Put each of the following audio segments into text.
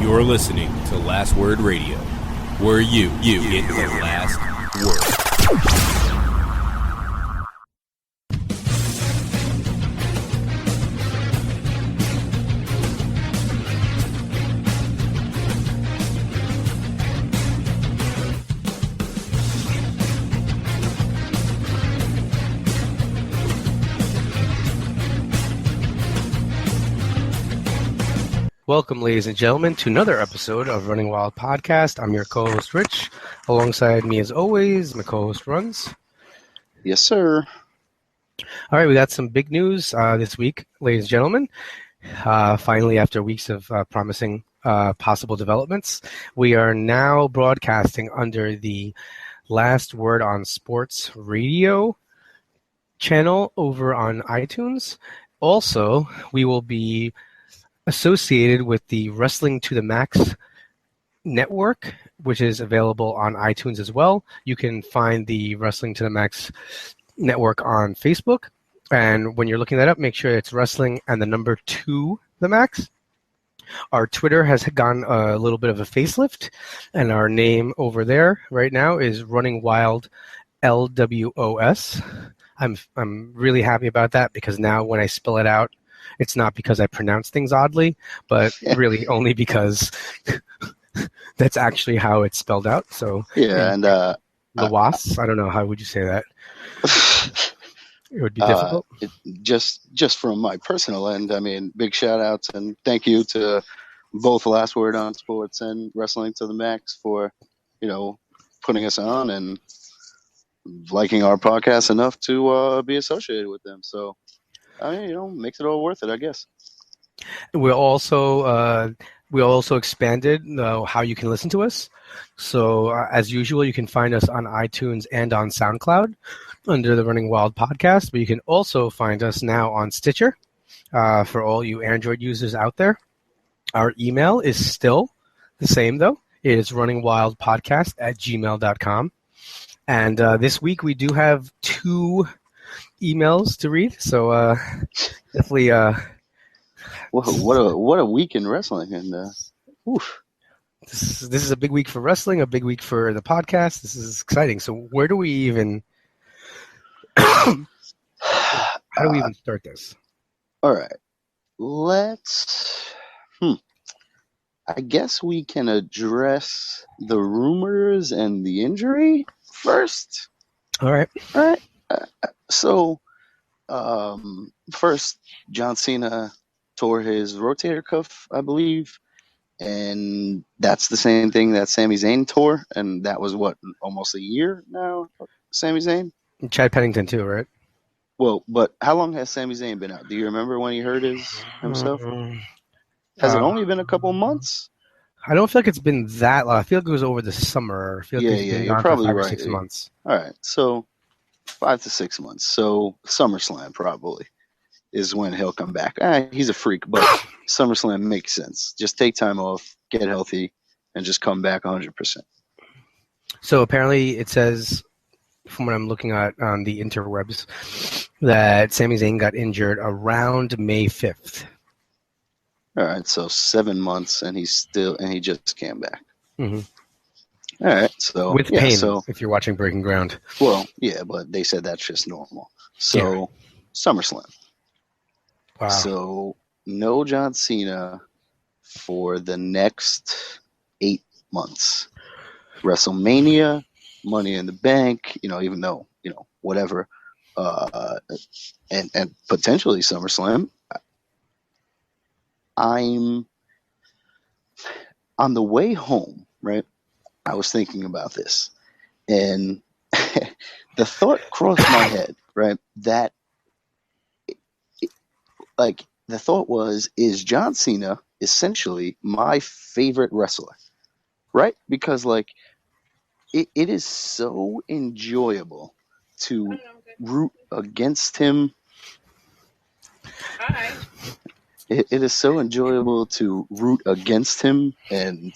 You're listening to Last Word Radio, where you get the last word. Welcome, ladies and gentlemen, to another episode of Running Wild Podcast. I'm your co-host, Rich. Alongside me, as always, my co-host, Runz. Yes, sir. All right, we got some big news this week, ladies and gentlemen. Finally, after weeks of promising possible developments, we are now broadcasting under the Last Word on Sports radio channel over on iTunes. Also, we will be associated with the Wrestling to the Max network, which is available on iTunes as well. You can find the Wrestling to the Max network on Facebook. And when you're looking that up, make sure it's Wrestling and the number 2 the Max. Our Twitter has gone a little bit of a facelift, and our name over there right now is Running Wild LWOS. I'm really happy about that because now when I spell it out, it's not because I pronounce things oddly, but really only because that's actually how it's spelled out. So yeah, and the WAS, I don't know, how would you say that? It would be difficult. Just from my personal end, I mean, big shout outs and thank you to both Last Word on Sports and Wrestling to the Max for, putting us on and liking our podcast enough to be associated with them. So, makes it all worth it, I guess. We also expanded how you can listen to us. So as usual, you can find us on iTunes and on SoundCloud under the Running Wild podcast. But you can also find us now on Stitcher for all you Android users out there. Our email is still the same, though. It is runningwildpodcast@gmail.com. And this week we do have 2 emails to read, so definitely. What a week in wrestling, and this is a big week for wrestling, a big week for the podcast. This is exciting. So where do we even? How do we even start this? All right, let's. I guess we can address the rumors and the injury first. All right. So, first, John Cena tore his rotator cuff, I believe, and that's the same thing that Sami Zayn tore, and that was, almost a year now, Sami Zayn? Chad Pennington too, right? Well, but how long has Sami Zayn been out? Do you remember when he hurt himself? Has it only been a couple months? I don't feel like it's been that long. I feel like it was over the summer. I feel like it's been you're gone probably for 5 right. or 6 months. All right, so 5 to 6 months. So SummerSlam probably is when he'll come back. He's a freak, but SummerSlam makes sense. Just take time off, get healthy, and just come back 100%. So apparently it says, from what I'm looking at on the interwebs, that Sami Zayn got injured around May 5th. All right, so 7 months, and he just came back. Mm-hmm. All right, so with pain. So if you're watching Breaking Ground, well, yeah, but they said that's just normal. So SummerSlam. Wow. So no John Cena for the next 8 months. WrestleMania, Money in the Bank, even though, whatever, and potentially SummerSlam. I'm on the way home, right? I was thinking about this, and the thought crossed my head, right? That, the thought was, is John Cena essentially my favorite wrestler, right? Because, it is so enjoyable to root against him. Hi. It is so enjoyable to root against him and,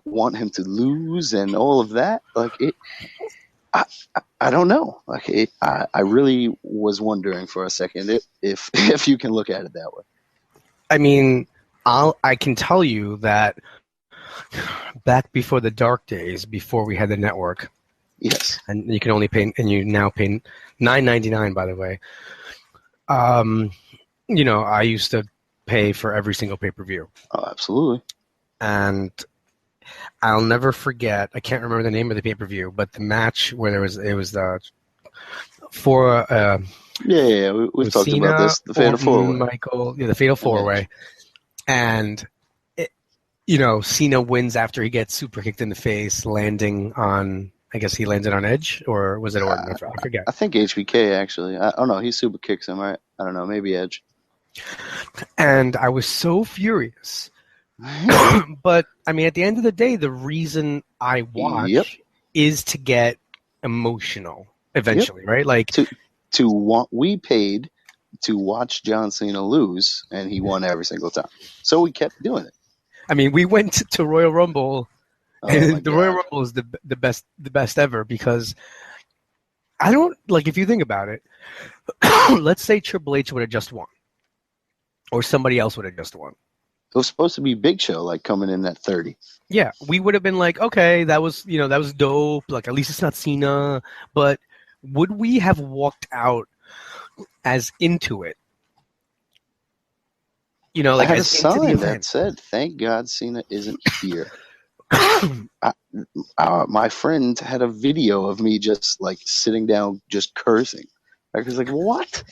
want him to lose and all of that. I don't know. I really was wondering for a second if you can look at it that way. I mean, I can tell you that back before the dark days, before we had the network, Yes. and you can only pay, and you now pay $9.99, by the way. I used to pay for every single pay-per-view. Oh, absolutely. And I'll never forget, I can't remember the name of the pay-per-view, but the match where it was the We've talked Cena, about this. The Fatal Four-Way. Michael, the Fatal Four-Way. And, Cena wins after he gets super kicked in the face, landing on, I guess he landed on Edge, or was it Orton? I forget. I think HBK, actually. I don't know. He super kicks him, right? I don't know. Maybe Edge. And I was so furious. But, I mean, at the end of the day, the reason I watch is to get emotional eventually, right? Like we paid to watch John Cena lose, and he won every single time. So we kept doing it. I mean, we went to Royal Rumble, and the Royal Rumble is the best ever, because I don't, like, if you think about it, let's say Triple H would have just won, or somebody else would have just won. It was supposed to be Big Show, like, coming in at 30. Yeah, we would have been like, okay, that was dope. Like, at least it's not Cena. But would we have walked out as into it? Like, I had a as into the sign event that said, "Thank God Cena isn't here." My friend had a video of me just, like, sitting down, just cursing. I was like, what?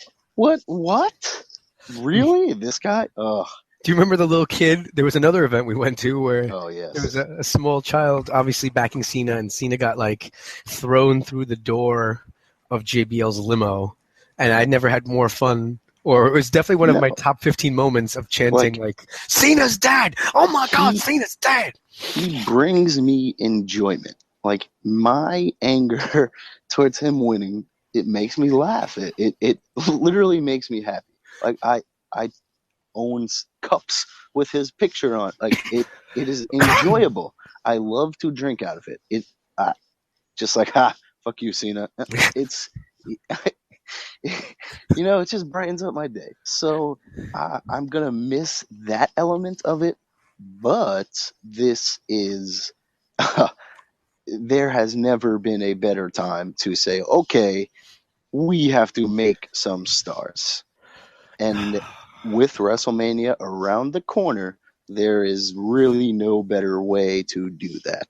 Really? This guy? Ugh. Do you remember the little kid? There was another event we went to where yes. there was a small child obviously backing Cena, and Cena got, like, thrown through the door of JBL's limo, and I never had more fun. Or it was definitely one of my top 15 moments of chanting, like, Cena's dead! Oh my God, Cena's dead! He brings me enjoyment. Like, my anger towards him winning, it makes me laugh. It literally makes me happy. Like, I own cups with his picture on. Like, it is enjoyable. I love to drink out of it. Just like, fuck you, Cena. It's... it just brightens up my day. So I'm going to miss that element of it, but this is there has never been a better time to say, okay, we have to make some stars. And with WrestleMania around the corner, there is really no better way to do that.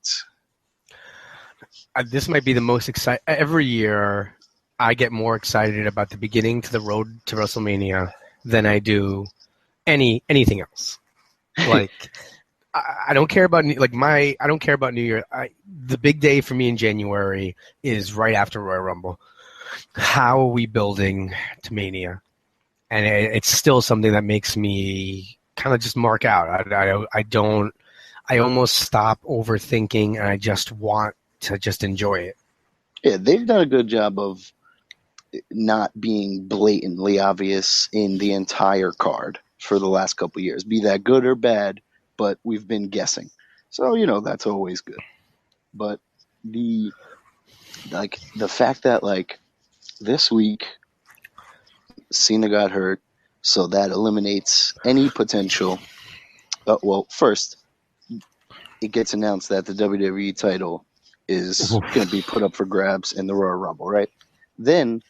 This might be the most exciting. Every year, I get more excited about the beginning to the road to WrestleMania than I do anything else. Like, I don't care about I don't care about New Year. The big day for me in January is right after Royal Rumble. How are we building to Mania? And it's still something that makes me kind of just mark out. I almost stop overthinking, and I just want to just enjoy it. Yeah, they've done a good job of not being blatantly obvious in the entire card for the last couple of years, be that good or bad, but we've been guessing. So, that's always good. But the fact that, like, this week Cena got hurt, so that eliminates any potential. First, it gets announced that the WWE title is going to be put up for grabs in the Royal Rumble, right? Then,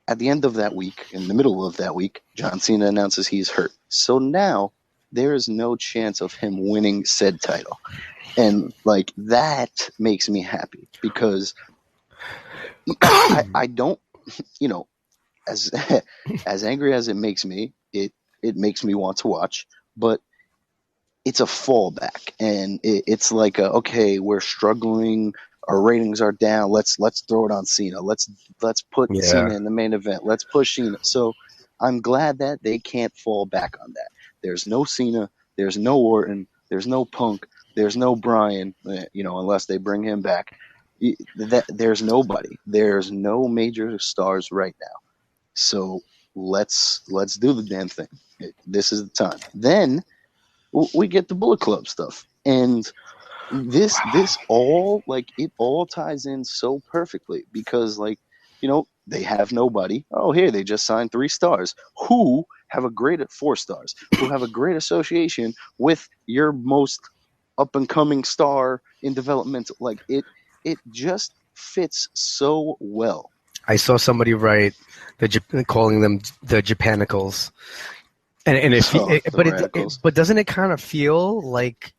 at the end of that week, in the middle of that week, John Cena announces he's hurt. So now there is no chance of him winning said title. And, like, that makes me happy because I don't, as angry as it makes me, it makes me want to watch, but it's a fallback, and it's like okay, we're struggling, our ratings are down, let's throw it on Cena, let's put Cena in the main event, let's push Cena. So I'm glad that they can't fall back on that. There's no Cena, there's no Orton, there's no Punk, there's no Bryan, unless they bring him back. There's nobody, there's no major stars right now. So let's do the damn thing. This is the time. Then we get the Bullet Club stuff, and this all, like, it all ties in so perfectly because, like, they have nobody. Oh, here they just signed 3 stars. Who have a great 4 stars, who have a great association with your most up and coming star in development. Like it just fits so well. I saw somebody write calling them the Japanicals, and but doesn't it kind of feel like,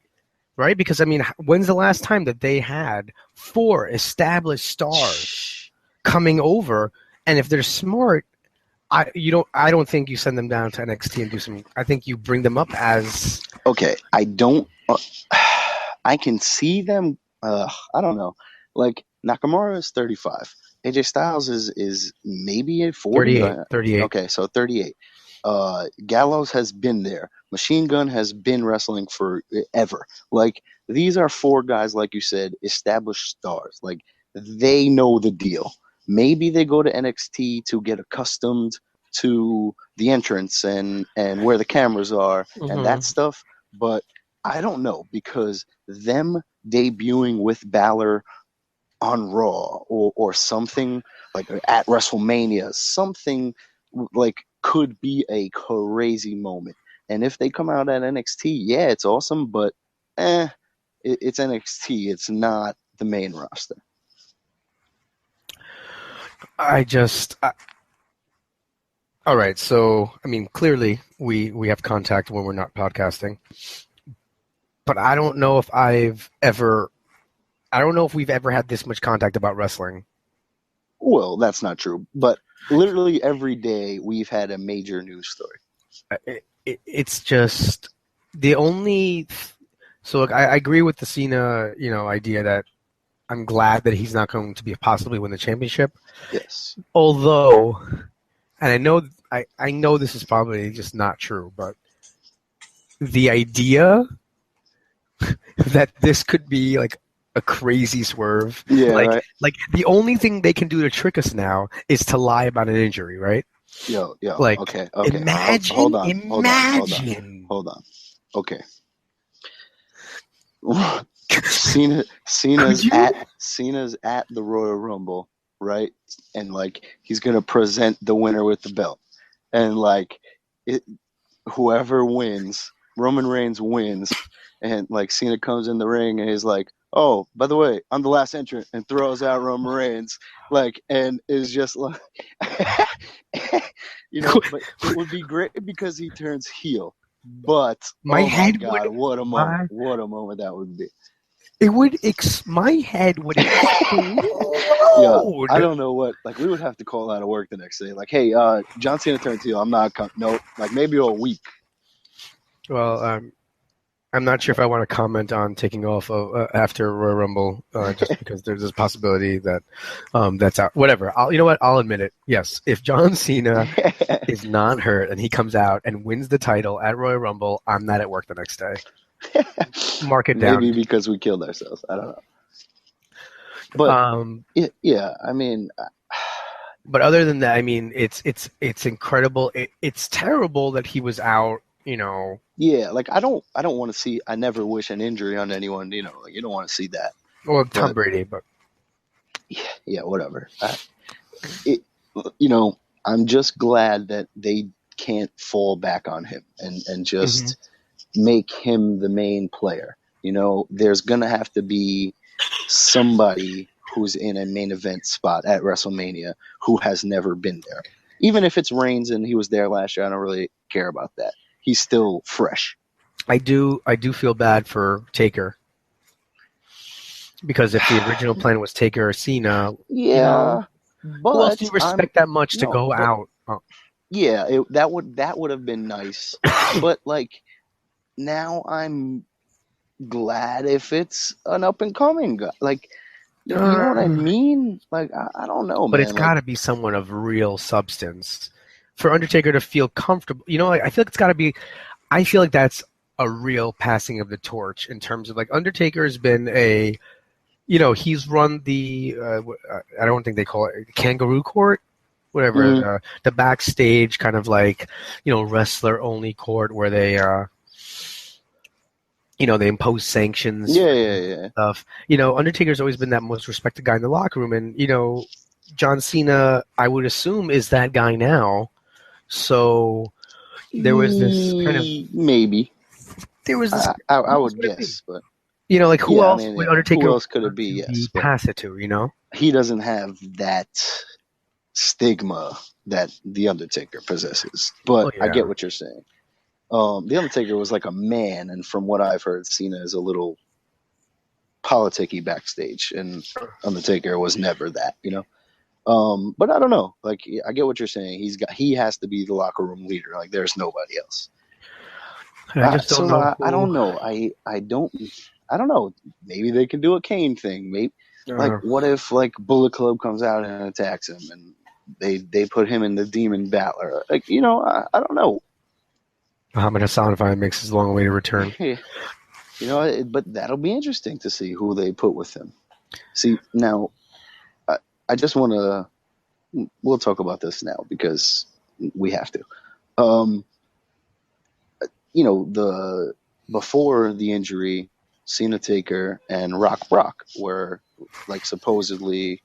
right? Because I mean, when's the last time that they had 4 established stars coming over? And if they're smart, I don't think you send them down to NXT and do some. I think you bring them up as okay. I don't. I can see them. I don't know. Like Nakamura is 35. AJ Styles is maybe at 40. 38. Okay, so 38. Gallows has been there. Machine Gun has been wrestling forever. Like these are 4 guys, like you said, established stars. Like they know the deal. Maybe they go to NXT to get accustomed to the entrance and where the cameras are and that stuff. But I don't know, because them debuting with Balor on Raw or something like at WrestleMania, something like could be a crazy moment. And if they come out at NXT, yeah, it's awesome, but it's NXT. It's not the main roster. All right, so I mean, clearly we have contact when we're not podcasting, but I don't know if we've ever had this much contact about wrestling. Well, that's not true, but literally every day we've had a major news story. It's just the only. So look, I agree with the Cena, idea that I'm glad that he's not going to possibly win the championship. Yes. Although, and I know this is probably just not true, but the idea that this could be like a crazy swerve. Yeah, right. Like the only thing they can do to trick us now is to lie about an injury, right? Yo. Like, okay. Imagine. Hold on. Okay. Cena's at the Royal Rumble, right? And like he's gonna present the winner with the belt, and like whoever wins, Roman Reigns wins, and like Cena comes in the ring and he's like, "Oh, by the way, I'm the last entrant," and throws out Roman Reigns, like, and is just like, but it would be great because he turns heel. But what a moment that would be. It would. My head would explode. Yeah, I don't know what. Like, we would have to call out of work the next day. Like, hey, John Cena turned heel. I'm not. No, like maybe a week. Well, I'm not sure if I want to comment on taking off after Royal Rumble, just because there's this possibility that that's out. Whatever. You know what? I'll admit it. Yes, if John Cena is not hurt and he comes out and wins the title at Royal Rumble, I'm not at work the next day. Mark it down. Maybe because we killed ourselves. I don't know. But yeah, I mean. But other than that, I mean, it's incredible. It's terrible that he was out. Yeah, like I don't want to see. I never wish an injury on anyone. Like you don't want to see that. Well, Tom Brady, but yeah, whatever. I'm just glad that they can't fall back on him and just make him the main player. There's gonna have to be somebody who's in a main event spot at WrestleMania who has never been there. Even if it's Reigns and he was there last year, I don't really care about that. He's still fresh. I do feel bad for Taker, because if the original plan was Taker or Cena, but who else do you respect that much to go out? Oh. Yeah, that would have been nice, but like now I'm glad if it's an up and coming guy. Like, you know what I mean? Like I don't know, but man. It's got to be someone of real substance for Undertaker to feel comfortable. I feel like it's got to be. I feel like that's a real passing of the torch in terms of like Undertaker's been a, he's run the. I don't think they call it kangaroo court, whatever, the backstage kind of like wrestler only court where they they impose sanctions. Yeah. Stuff. Undertaker's always been that most respected guy in the locker room, and John Cena, I would assume, is that guy now. So There was this kind of maybe. there was this. I Who else would would it be? guess, but Like who yeah, I else mean, would yeah. Who Undertaker else could it want be? to Yes, be but pass it to? he doesn't have that stigma that the Undertaker possesses. Oh But I yeah. get what you're saying. The Undertaker was like a man, and from what I've heard, Cena is a little politicky backstage, and Undertaker was never that, But I don't know. Like, I get what you're saying. He has to be the locker room leader. Like, there's nobody else. I just don't know I who. don't know. I don't know. Maybe they can do a Kane thing. Maybe like, what if like Bullet Club comes out and attacks him, and they put him in the Demon Battler? Like, I don't know. Muhammad Hassan finally makes his long way to return. But that'll be interesting to see who they put with him. See, now, I just want to. We'll talk about this now because we have to. The before the injury, Cena Taker and Rock Brock were like supposedly,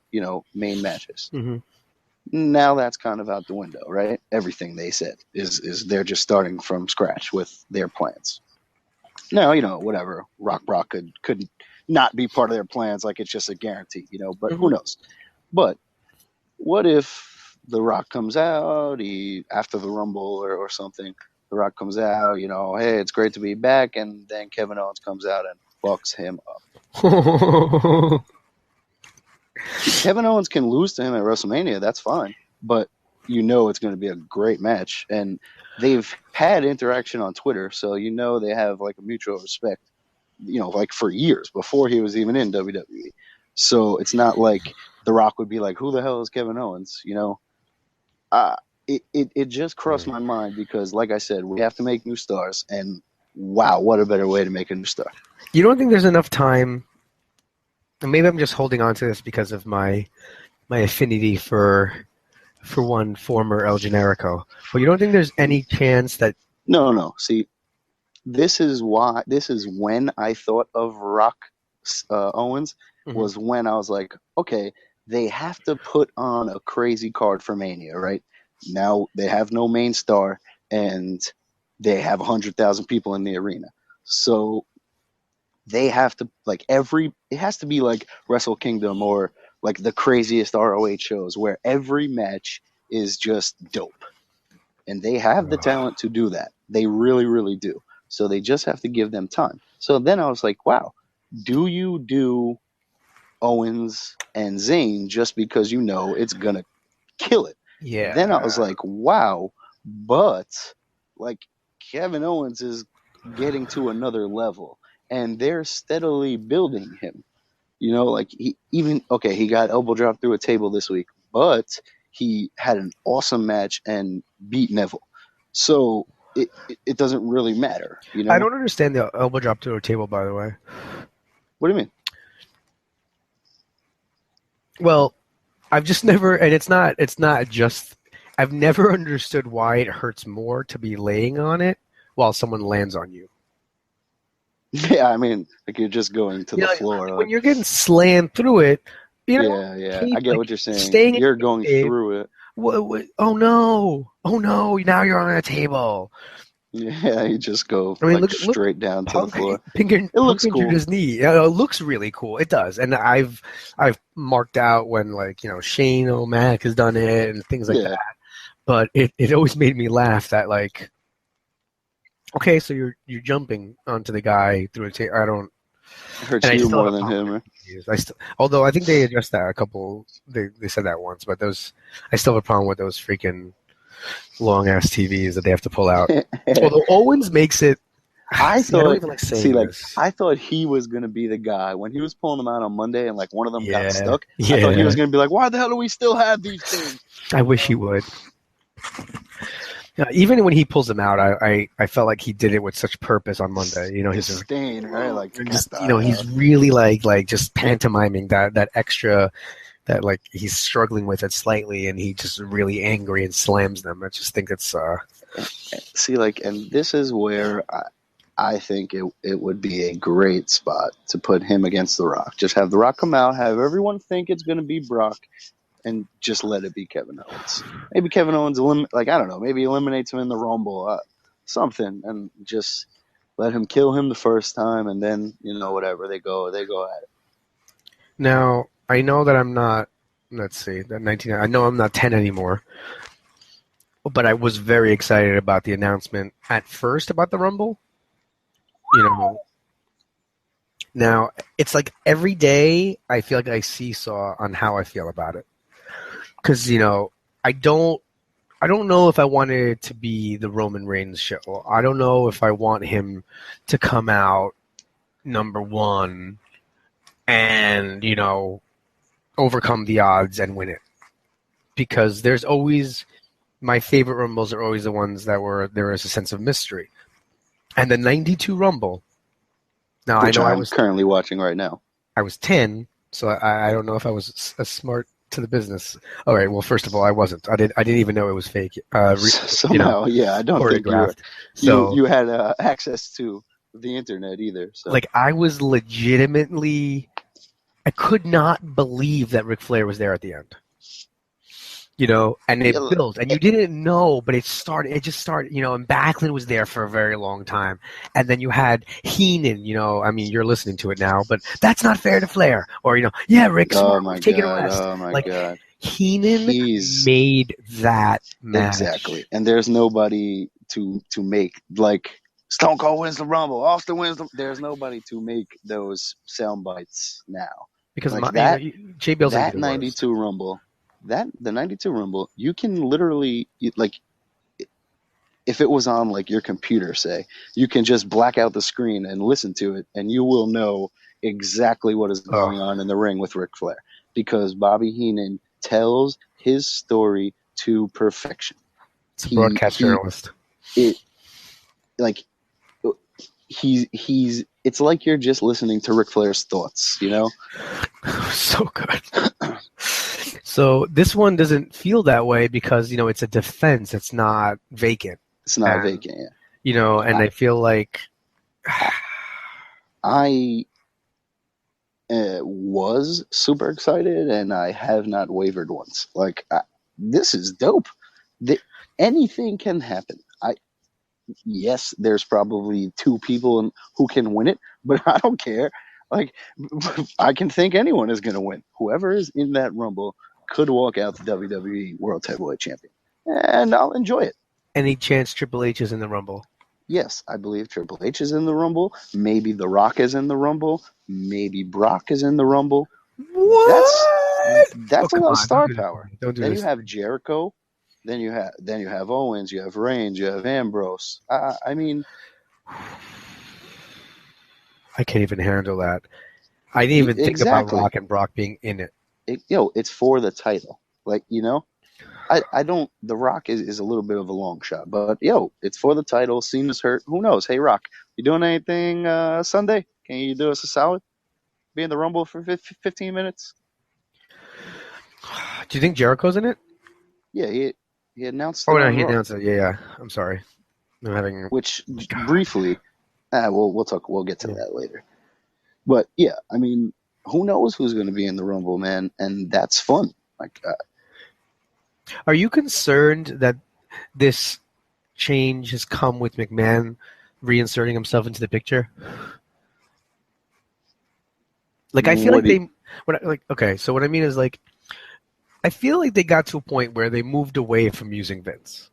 main matches. Mm-hmm. Now that's kind of out the window, right? Everything they said is they're just starting from scratch with their plans. Now, whatever. Rock Brock could not be part of their plans, like it's just a guarantee, but who knows? But what if The Rock comes out, after the Rumble or something, The Rock comes out, hey, it's great to be back, and then Kevin Owens comes out and fucks him up. Kevin Owens can lose to him at WrestleMania, that's fine, but it's going to be a great match, and they've had interaction on Twitter, so they have like a mutual respect, like for years before he was even in WWE. So it's not like The Rock would be like, who the hell is Kevin Owens? It just crossed my mind because, like I said, we have to make new stars, and wow, what a better way to make a new star. You don't think there's enough time? And maybe I'm just holding on to this because of my affinity for one former El Generico. But you don't think there's any chance that? No. See, this is when I thought of Rock Owens, was when I was like, okay, they have to put on a crazy card for Mania, right? Now they have no main star, and they have 100,000 people in the arena. So they have to, like, it has to be like Wrestle Kingdom or like the craziest ROH shows where every match is just dope. And they have the talent to do that. They really, really do. So they just have to give them time. So then I was like, wow, do you do Owens and Zayn just because it's going to kill it? Yeah. Then I was like, wow, but like Kevin Owens is getting to another level, and they're steadily building him. Like he got elbow dropped through a table this week, but he had an awesome match and beat Neville. So it doesn't really matter, I don't understand the elbow drop through a table, by the way. What do you mean? Well, I've just never, and it's not just, I've never understood why it hurts more to be laying on it while someone lands on you. Yeah, I mean, like you're just going to the floor. When you're getting slammed through it, Yeah. I get what you're saying. You're going through it. What, oh no! Now you're on a table. Yeah, you just go straight down to the floor. It looks cool. His knee. It looks really cool. It does, and I've marked out when Shane O'Mac has done it and things like that. But it always made me laugh that okay, so you're jumping onto the guy through a table. I don't. It hurts you more than him, right? Although I think they addressed that a couple. They said that once, but I still have a problem with those freaking long ass TVs that they have to pull out. Although Owens makes it. I thought thought he was gonna be the guy when he was pulling them out on Monday, and one of them got stuck. Yeah. I thought he was gonna be like, "Why the hell do we still have these things?" I wish he would. Even when he pulls them out, I felt like he did it with such purpose on Monday. His disdain, right? He's really just pantomiming that extra that he's struggling with it slightly, and he just really angry and slams them. I just think it's and this is where I think it would be a great spot to put him against The Rock. Just have The Rock come out, have everyone think it's going to be Brock, and just let it be Kevin Owens. Maybe Kevin Owens, I don't know, maybe eliminates him in the Rumble. something, and just let him kill him the first time, and then whatever they go at it. Now, I know that I'm not. Let's see, that 19. I know I'm not 10 anymore, but I was very excited about the announcement at first about the Rumble. Now it's like every day I feel like I seesaw on how I feel about it, because I don't know if I want it to be the Roman Reigns show. I don't know if I want him to come out number one and, overcome the odds and win it. Because there's always, my favorite Rumbles are always the ones there is a sense of mystery. And the 92 Rumble, now Which I know I'm currently watching right now. I was 10, so I don't know if I was as smart to the business. All right. Well, first of all, I wasn't. I didn't even know it was fake. Somehow, yeah. I don't think you had access to the internet either. So. Like, I was legitimately, I could not believe that Ric Flair was there at the end. And it built, and you didn't know, but it just started, and Backlund was there for a very long time. And then you had Heenan, I mean, you're listening to it now, but that's not fair to Flair. Or, Rick, taking a rest. Oh my God. Heenan made that match. Exactly. And there's nobody to make, like, Stone Cold wins the Rumble, Austin wins there's nobody to make those sound bites now. Because Jay Bill's that 92 Rumble. The 92 Rumble, you can literally, like, if it was on, like, your computer, say, you can just black out the screen and listen to it, and you will know exactly what is going on in the ring with Ric Flair. Because Bobby Heenan tells his story to perfection. It's a broadcast journalist. It's like you're just listening to Ric Flair's thoughts, So good. So this one doesn't feel that way because, it's a defense. It's not vacant. It's not vacant, yeah. And I feel like... I was super excited, and I have not wavered once. Like, this is dope. Anything can happen. Yes, there's probably two people who can win it, but I don't care. Like, I can think anyone is going to win. Whoever is in that Rumble could walk out the WWE World Heavyweight Champion, and I'll enjoy it. Any chance Triple H is in the Rumble? Yes, I believe Triple H is in the Rumble. Maybe The Rock is in the Rumble. Maybe Brock is in the Rumble. What? That's a lot of star power. Then you have Jericho. Then you have Owens. You have Reigns. You have Ambrose. I mean, I can't even handle that. I didn't even think about Rock and Brock being in it. It's for the title. Like, I don't. The Rock is a little bit of a long shot, but it's for the title. Cena's hurt. Who knows? Hey, Rock, you doing anything Sunday? Can you do us a solid? Be in the Rumble for 15 minutes. Do you think Jericho's in it? Yeah, he announced. Oh no, he announced it. Yeah. I'm sorry. I'm having. Which briefly, we'll talk. We'll get to that later. But yeah, I mean, who knows who's going to be in the Rumble, man? And that's fun. Like, are you concerned that this change has come with McMahon reinserting himself into the picture? Like, I feel so what I mean is, like, I feel like they got to a point where they moved away from using Vince.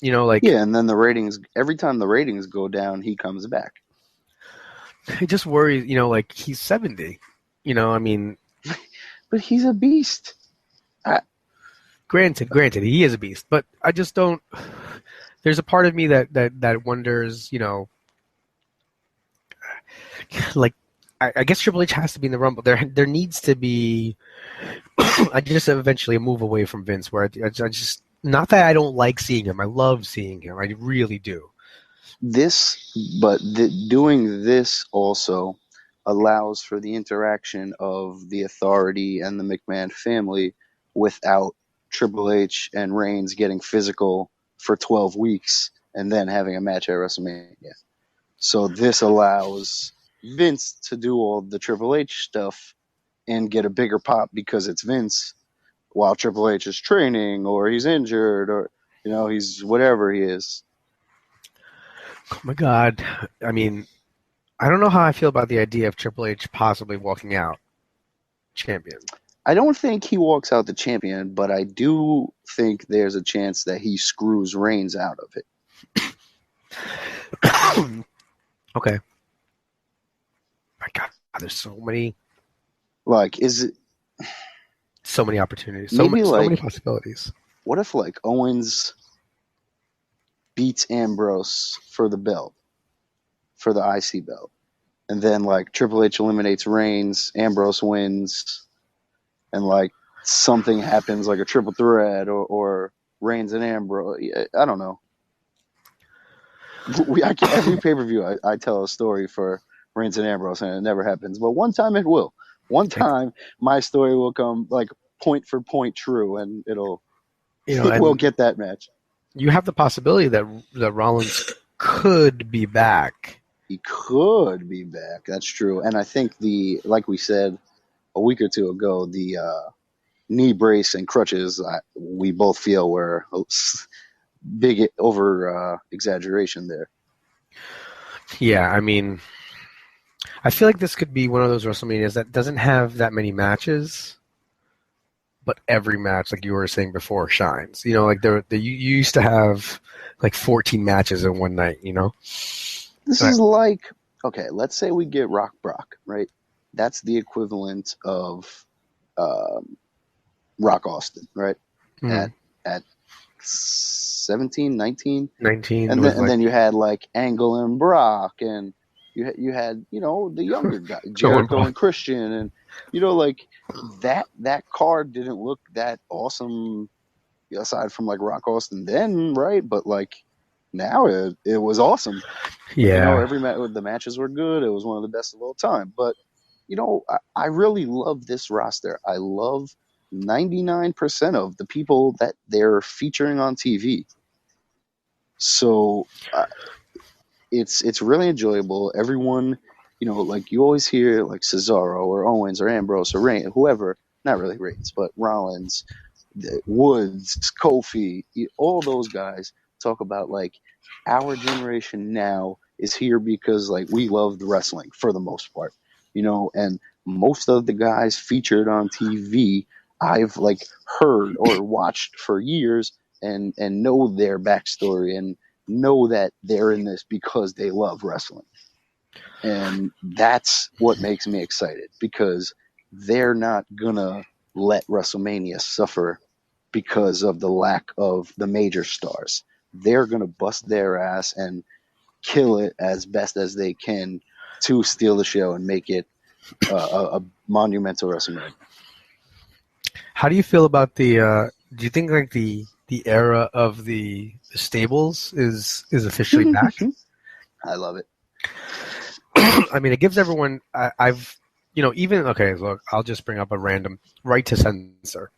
Yeah, and then the ratings. Every time the ratings go down, he comes back. I just worry, like, he's 70. I mean, but he's a beast. Granted, he is a beast, but I just don't. There's a part of me that wonders, like, I guess Triple H has to be in the Rumble. There needs to be, I just eventually move away from Vince, where I just, not that I don't like seeing him. I love seeing him. I really do. Doing this also allows for the interaction of the Authority and the McMahon family without Triple H and Reigns getting physical for 12 weeks and then having a match at WrestleMania. So this allows Vince to do all the Triple H stuff and get a bigger pop because it's Vince, while Triple H is training or he's injured or he's whatever he is. Oh my God. I mean, I don't know how I feel about the idea of Triple H possibly walking out champion. I don't think he walks out the champion, but I do think there's a chance that he screws Reigns out of it. Okay. My God, there's so many Like, is it opportunities, maybe so many like possibilities. what if like Owens beats Ambrose for the belt, for the IC belt, and then like Triple H eliminates Reigns, Ambrose wins, and like something happens like a triple threat or Reigns and Ambrose. I don't know. Every pay-per-view I tell a story for Reigns and Ambrose, and it never happens. But one time it will. One time my story will come like point for point true, and it'll we'll get that match. You have the possibility that Rollins could be back. He could be back. That's true. And I think like we said a week or two ago, the knee brace and crutches, we both feel were big over exaggeration there. Yeah, I mean, I feel like this could be one of those WrestleManias that doesn't have that many matches, but every match, like you were saying before, shines. You know, like you used to have like 14 matches in one night, you know? This is like, okay, let's say we get Rock Brock, right? That's the equivalent of Rock Austin, right? At 17, 19? 19. And then you had like Angle and Brock, and you had the younger guy, Jericho and Christian, and like that card didn't look that awesome aside from like Rock Austin then, right? But like now it was awesome. Yeah. Every the matches were good. It was one of the best of all time. But I really love this roster. I love 99% of the people that they're featuring on TV. So it's really enjoyable. Everyone, like you always hear like Cesaro or Owens or Ambrose or Reigns, whoever, not really Reigns, but Rollins, Woods, Kofi, all those guys talk about like our generation now is here because like we love the wrestling for the most part, and most of the guys featured on TV I've like heard or watched for years and know their backstory and know that they're in this because they love wrestling. And that's what makes me excited, because they're not gonna let WrestleMania suffer because of the lack of the major stars. They're gonna bust their ass and kill it as best as they can to steal the show and make it a monumental WrestleMania. How do you feel about the? Do you think like the era of the stables is officially back? I love it. I mean, it gives everyone. Even okay. Look, I'll just bring up a random right to censor.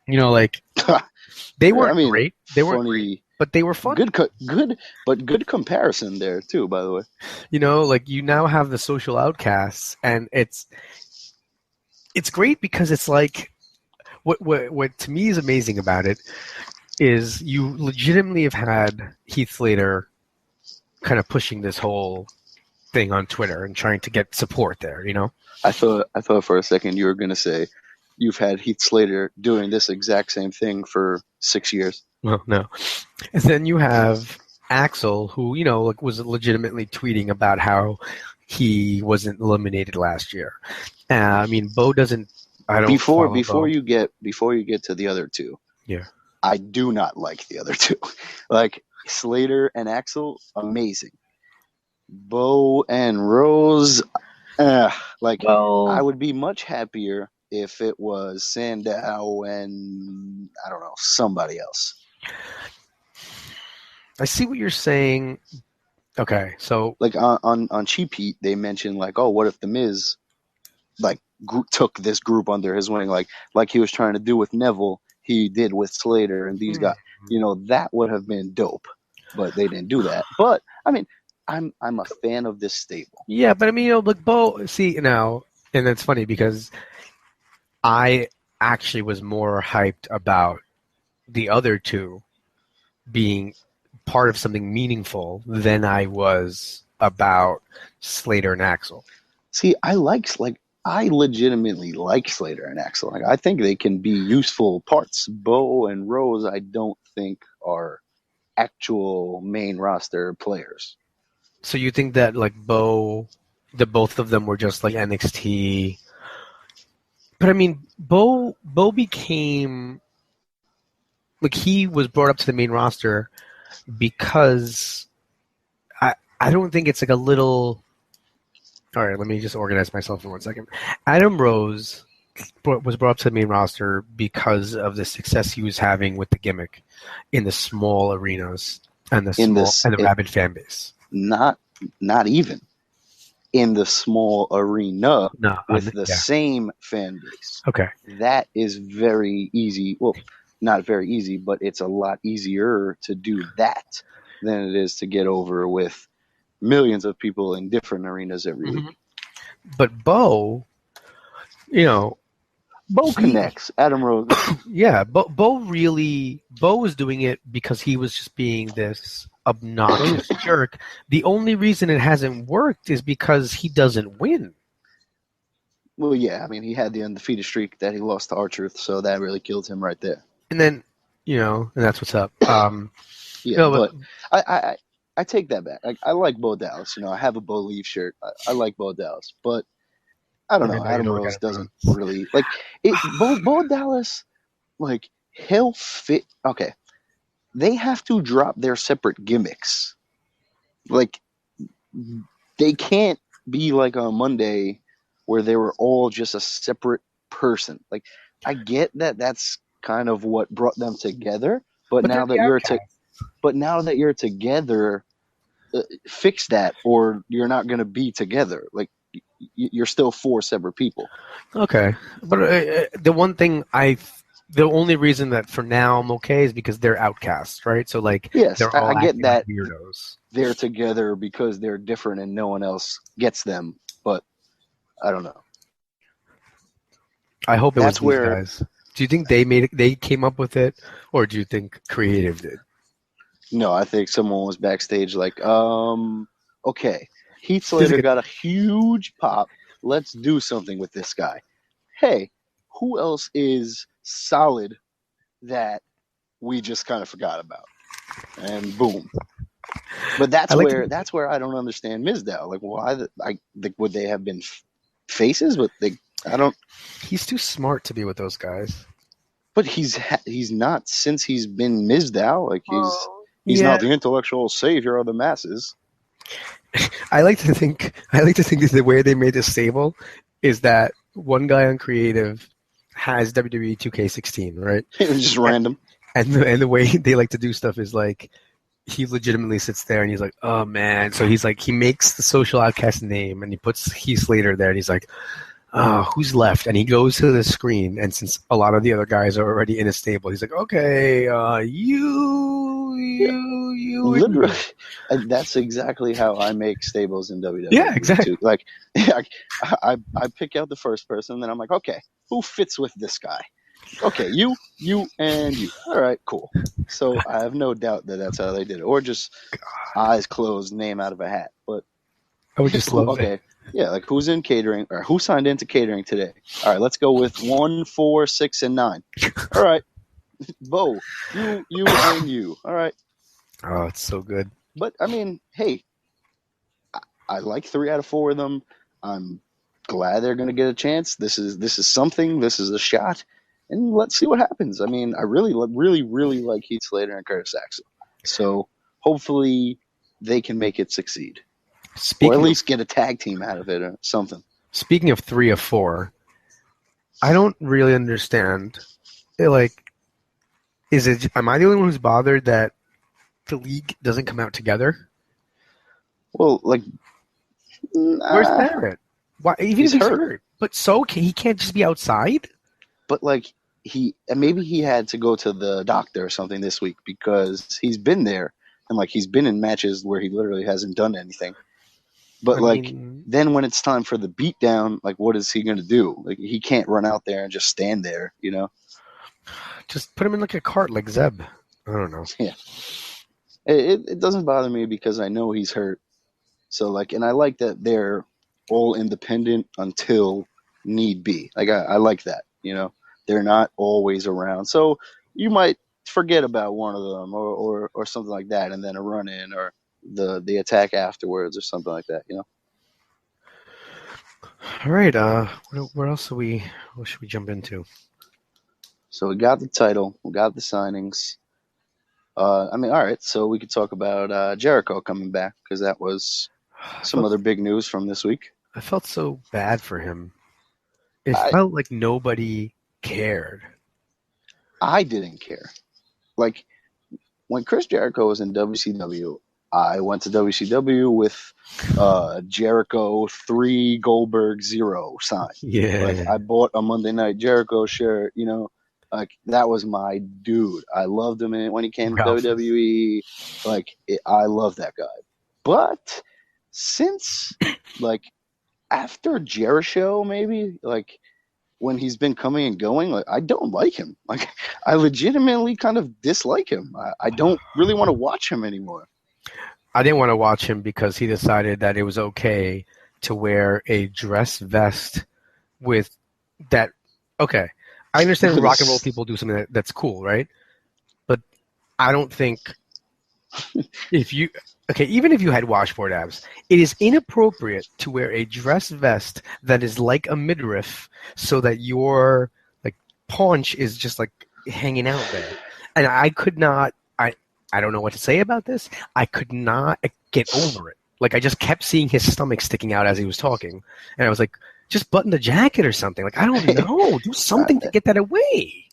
Like they weren't great. They weren't great, but they were fun. Good comparison there too. By the way, like you now have the social outcasts, and it's great because it's like what to me is amazing about it is you legitimately have had Heath Slater kind of pushing this whole thing on Twitter and trying to get support there. I thought for a second you were going to say you've had Heath Slater doing this exact same thing for 6 years. Well, no. And then you have Axel, who, was legitimately tweeting about how he wasn't eliminated last year. I mean, Bo doesn't. I don't. Before you get to the other two. Yeah. I do not like the other two. Like Slater and Axel, amazing. Bo and Rose, I would be much happier if it was Sandow and I don't know, somebody else. I see what you're saying. Okay, so like on Cheap Heat, they mentioned like, oh, what if the Miz like took this group under his wing, like he was trying to do with Neville, he did with Slater and these guys. That would have been dope, but they didn't do that. But I mean, I'm a fan of this stable. Yeah, but I mean, look, Bo. See now, and it's funny because I actually was more hyped about the other two being part of something meaningful than I was about Slater and Axel. See, I legitimately like Slater and Axel. Like, I think they can be useful parts. Bo and Rose, I don't think are actual main roster players. So you think that like both of them were just like NXT? But I mean, Bo became like he was brought up to the main roster because I don't think it's like a little. All right, let me just organize myself for 1 second. Adam Rose was brought up to the main roster because of the success he was having with the gimmick in the small arenas and the rabid fan base. Not even in the small arena with the same fan base. Okay. That is very easy. Well, not very easy, but it's a lot easier to do that than it is to get over with millions of people in different arenas every week. But Bo, Bo connects. Adam Rose. Yeah, Bo was doing it because he was just being this obnoxious jerk. The only reason it hasn't worked is because he doesn't win. Well, yeah, I mean, he had the undefeated streak that he lost to R-Truth, so that really killed him right there. And then, and that's what's up. But I take that back. I like Bo Dallas. I have a Bo Leave shirt. I like Bo Dallas, but I don't know. Adam Rose doesn't really like it. Bo Dallas, like, he'll fit. Okay, they have to drop their separate gimmicks. Like, they can't be like on Monday where they were all just a separate person. Like, I get that that's kind of what brought them together, but now that you're together, fix that, or you're not going to be together. Like, you're still 4 separate people. Okay, but the only reason that for now I'm okay is because they're outcasts, right? So like, yes, they're all I get that like weirdos. They're together because they're different and no one else gets them. But I don't know. I hope that's was these guys. Do you think they came up with it, or do you think creative did? No, I think someone was backstage like, okay, Heath Slater got a huge pop. Let's do something with this guy. Hey, who else is solid that we just kind of forgot about? And boom. But that's where I don't understand Mizdow. Like, why? Would they have been faces? But I don't. He's too smart to be with those guys. But he's not since he's been Mizdow. Like, he's not the intellectual savior of the masses. I like to think that the way they made this stable is that one guy on creative has WWE 2K16, right? It was just random. And the way they like to do stuff is like he legitimately sits there and he's like, oh man. So he's like, he makes the social outcast name and he puts Heath Slater there and he's like, who's left? And he goes to the screen, and since a lot of the other guys are already in a stable, he's like, okay, you. Literally, and that's exactly how I make stables in WWE. Yeah, exactly. Too. Like, I pick out the first person, then I'm like, okay, who fits with this guy? Okay, you, and you. All right, cool. So I have no doubt that that's how they did it, or just eyes closed, name out of a hat. But I would just love it. Yeah, like who's in catering or who signed into catering today? All right, let's go with 1, 4, 6, and 9. All right, Bo, you, and you. All right. Oh, it's so good. But I mean, hey, I like 3 out of 4 of them. I'm glad they're going to get a chance. This is something. This is a shot, and let's see what happens. I mean, I really, really, really like Heath Slater and Curtis Axel. So hopefully they can make it succeed. Or at least get a tag team out of it or something. Speaking of 3 of 4, I don't really understand. Am I the only one who's bothered that the league doesn't come out together? Well, like, where's Barrett? Why? Even if he's hurt. But he can't just be outside? But like, maybe he had to go to the doctor or something this week because he's been there and like he's been in matches where he literally hasn't done anything. But then when it's time for the beatdown, like, what is he going to do? Like, he can't run out there and just stand there, Just put him in like a cart like Zeb. I don't know. Yeah. It doesn't bother me because I know he's hurt. So like, and I like that they're all independent until need be. Like I like that, they're not always around. So you might forget about one of them or something like that, and then a run in or the attack afterwards or something like that. All right. Where else what should we jump into? So we got the title, we got the signings. I mean, all right. So we could talk about Jericho coming back because that was some other big news from this week. I felt so bad for him. It felt like nobody cared. I didn't care. Like when Chris Jericho was in WCW, I went to WCW with Jericho 3 Goldberg 0 sign. Yeah. Like I bought a Monday Night Jericho shirt, like that was my dude. I loved him when he came to WWE. Like I love that guy. But since like after Jericho, maybe like when he's been coming and going, like I don't like him. Like I legitimately kind of dislike him. I don't really want to watch him anymore. I didn't want to watch him because he decided that it was okay to wear a dress vest with that. Okay, I understand rock and roll people do something that's cool, right? But I don't think even if you had washboard abs, it is inappropriate to wear a dress vest that is like a midriff so that your like paunch is just like hanging out there. And I could not, I don't know what to say about this. I could not get over it. Like I just kept seeing his stomach sticking out as he was talking. And I was like, just button the jacket or something. Like, I don't know. Do something to get that away.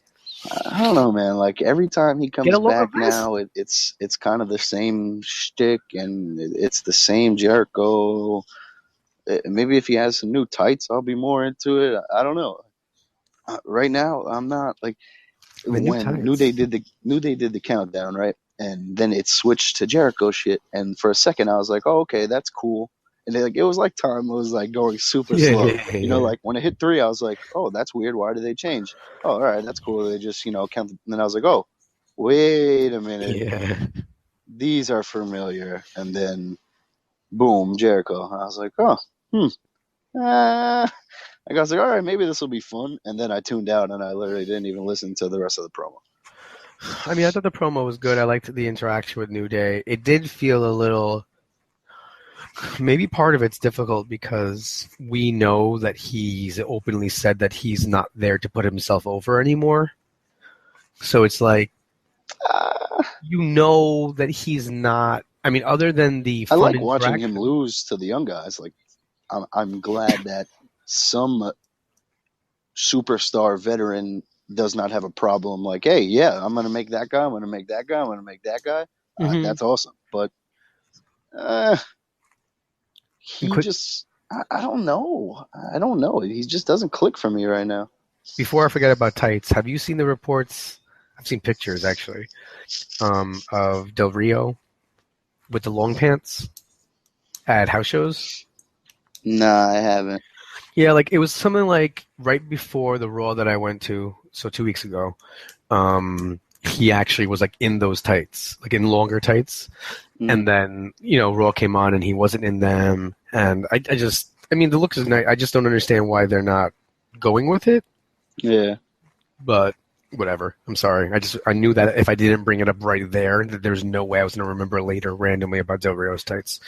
I don't know, man. Like every time he comes back now, it's kind of the same shtick, and it's the same Jericho. Maybe if he has some new tights, I'll be more into it. I don't know. Right now, I'm not like when New Day did the countdown, right? And then it switched to Jericho shit, and for a second I was like, oh, okay, that's cool. And then, like it was like time was like going super slow. Like when it hit 3, I was like, oh, that's weird. Why did they change? Oh, all right, that's cool. They just count. And then I was like, oh, wait a minute. Yeah. These are familiar. And then boom, Jericho. I was like, oh, I was like, all right, maybe this will be fun. And then I tuned out and I literally didn't even listen to the rest of the promo. I mean, I thought the promo was good. I liked the interaction with New Day. It did feel a little. Maybe part of it's difficult because we know that he's openly said that he's not there to put himself over anymore. So it's like, that he's not. I mean, other than the fun I like watching him lose to the young guys. Like, I'm glad that some superstar veteran does not have a problem. Like, hey, yeah, I'm going to make that guy. I'm going to make that guy. I'm going to make that guy. That's awesome. But I don't know. I don't know. He just doesn't click for me right now. Before I forget about tights, have you seen the reports? I've seen pictures, actually, of Del Rio with the long pants at house shows. Nah, I haven't. Yeah, like it was something like right before the Raw that I went to, so 2 weeks ago. He actually was like in those tights, like in longer tights. And then, Raw came on and he wasn't in them. And I mean, the look is nice. I just don't understand why they're not going with it. Yeah. But whatever. I'm sorry. I knew that if I didn't bring it up right there, that there's no way I was going to remember later randomly about Del Rio's tights.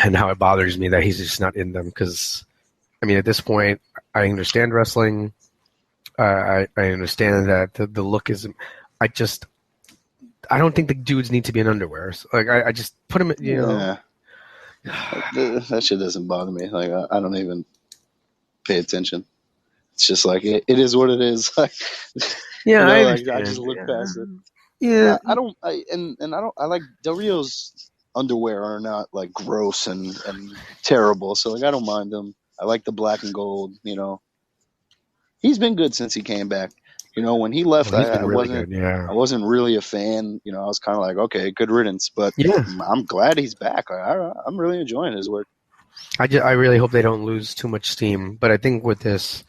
And how it bothers me that he's just not in them. Because, I mean, at this point, I understand wrestling. I understand that the look is. I don't think the dudes need to be in underwear. Like I just put them. Yeah. That shit doesn't bother me. Like I don't even pay attention. It's just like it is what it is. Yeah, I just look past it. Yeah, I don't. I like Del Rio's underwear are not like gross and terrible. So like I don't mind them. I like the black and gold. He's been good since he came back. When he left, I wasn't really a fan. I was kind of like, okay, good riddance. But I'm glad he's back. I'm really enjoying his work. I really hope they don't lose too much steam. But I think with this,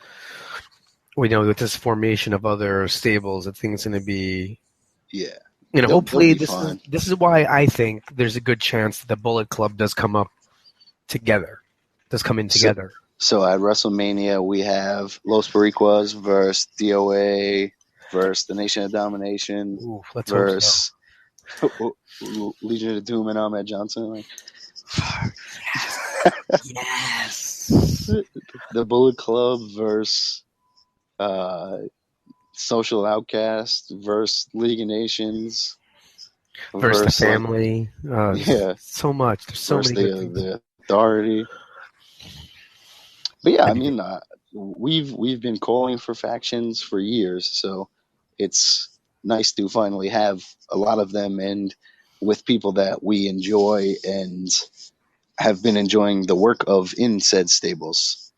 with this formation of other stables, I think it's going to be You know, They'll hopefully be fine. this is why I think there's a good chance that the Bullet Club does come up together, does come in together. So at WrestleMania, we have Los Boricuas versus DOA versus the Nation of Domination Ooh, let's hope versus Legion of Doom and Ahmed Johnson. Like, yes. the Bullet Club versus Social Outcast versus League of Nations Versus the versus, like, family. yeah, So much. There's so versus many good things. the Authority. But yeah, I Anything. mean, we've been calling for factions for years, so it's nice to finally have a lot of them, and with people that we enjoy and have been enjoying the work of in said stables.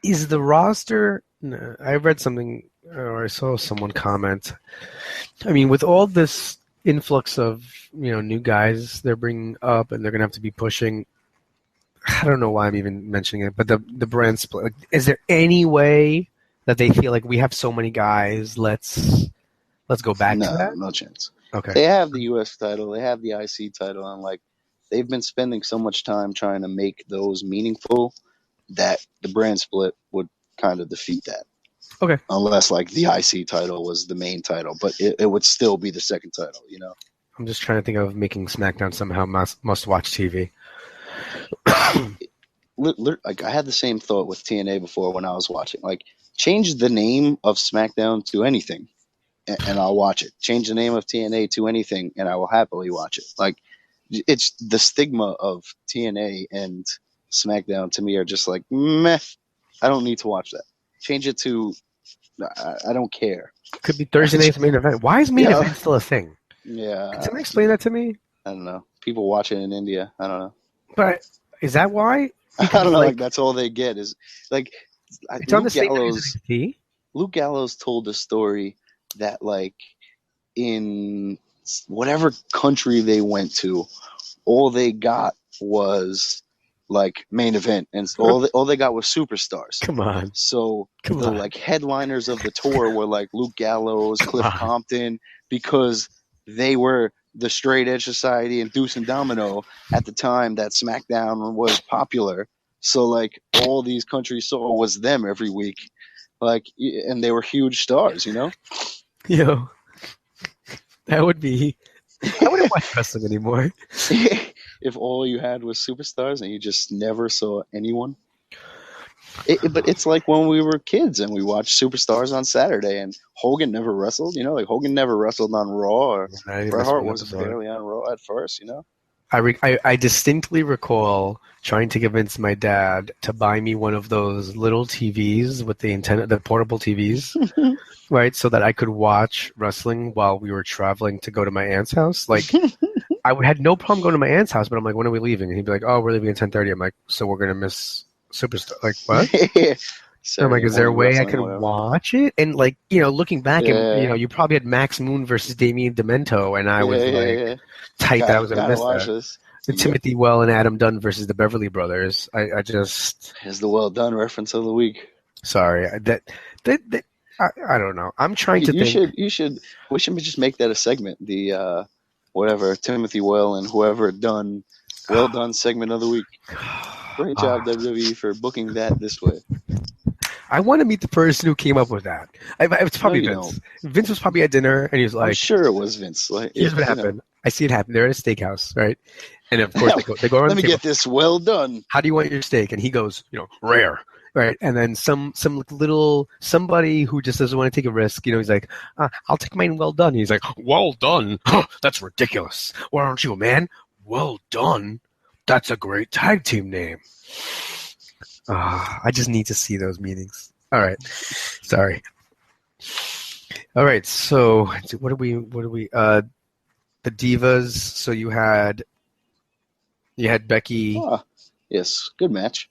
Is the roster? No, I read something, or I saw someone comment. I mean, with all this influx of new guys they're bringing up, and they're gonna have to be pushing. I don't know why I'm even mentioning it, but the brand split. Like, is there any way that they feel like we have so many guys? Let's go back to that. No chance. Okay. They have the U.S. title, they have the IC title, and like they've been spending so much time trying to make those meaningful that the brand split would kind of defeat that. Okay. Unless like the IC title was the main title, but it would still be the second title, you know. I'm just trying to think of making SmackDown somehow must-watch TV. Like I had the same thought with TNA before when I was watching. Like, change the name of SmackDown to anything, and I'll watch it. Change the name of TNA to anything, and I will happily watch it. Like, it's the stigma of TNA and SmackDown to me are just like, meh. I don't need to watch that. Change it to I don't care. Could be Thursday night's main event. Why is main event still a thing? Yeah. Can someone explain that to me? I don't know. People watch it in India. I don't know. But is that why? I don't know. Like, that's all they get is like. It's on the same NXT. Luke Gallows told a story that, like, in whatever country they went to, all they got was like main event, and all they got was superstars. Come on. So like headliners of the tour were like Luke Gallows, Cliff Compton, because they were the Straight Edge Society and Deuce and Domino at the time that SmackDown was popular. So like all these countries saw was them every week, like, and they were huge stars, you know. Yo, that would be. I wouldn't watch wrestling anymore. If all you had was superstars and you just never saw anyone. But it's like when we were kids and we watched Superstars on Saturday, and Hogan never wrestled, you know, like Hogan never wrestled on Raw, or Bret Hart was barely on Raw at first, you know. I distinctly recall trying to convince my dad to buy me one of those little TVs with the antenna, the portable TVs, right, so that I could watch wrestling while we were traveling to go to my aunt's house. Like, I had no problem going to my aunt's house, but I'm like, when are we leaving? And he'd be like, oh, we're leaving at 10:30. I'm like, so we're going to miss Superstar. Like, what? I'm like, is there a way I could watch it? And, like, you know, looking back, and you know, you probably had Max Moon versus Damien Demento, and I was tight that I was going to miss that. This. Timothy Well and Adam Dunn versus the Beverly Brothers. I just... Is the Well Done reference of the week. Sorry. I don't know. I'm trying to think. We should just make that a segment. The, whatever, Timothy Well and whoever done, Well Done segment of the week. Great job, WWE, for booking that this way. I want to meet the person who came up with that. It's probably Vince. Vince was probably at dinner, and he was like... I'm sure it was Vince. Like, here's what happened. I see it happen. They're at a steakhouse, right? And, of course, they go around Let me get this well done. How do you want your steak? And he goes, you know, rare. Right, and then some somebody who just doesn't want to take a risk, you know, he's like, I'll take mine well done. He's like, well done? That's ridiculous. Why aren't you a man? Well done? That's a great tag team name. I just need to see those meetings. All right, sorry. All right, so what do we? The Divas. So you had Becky. Yes, good match.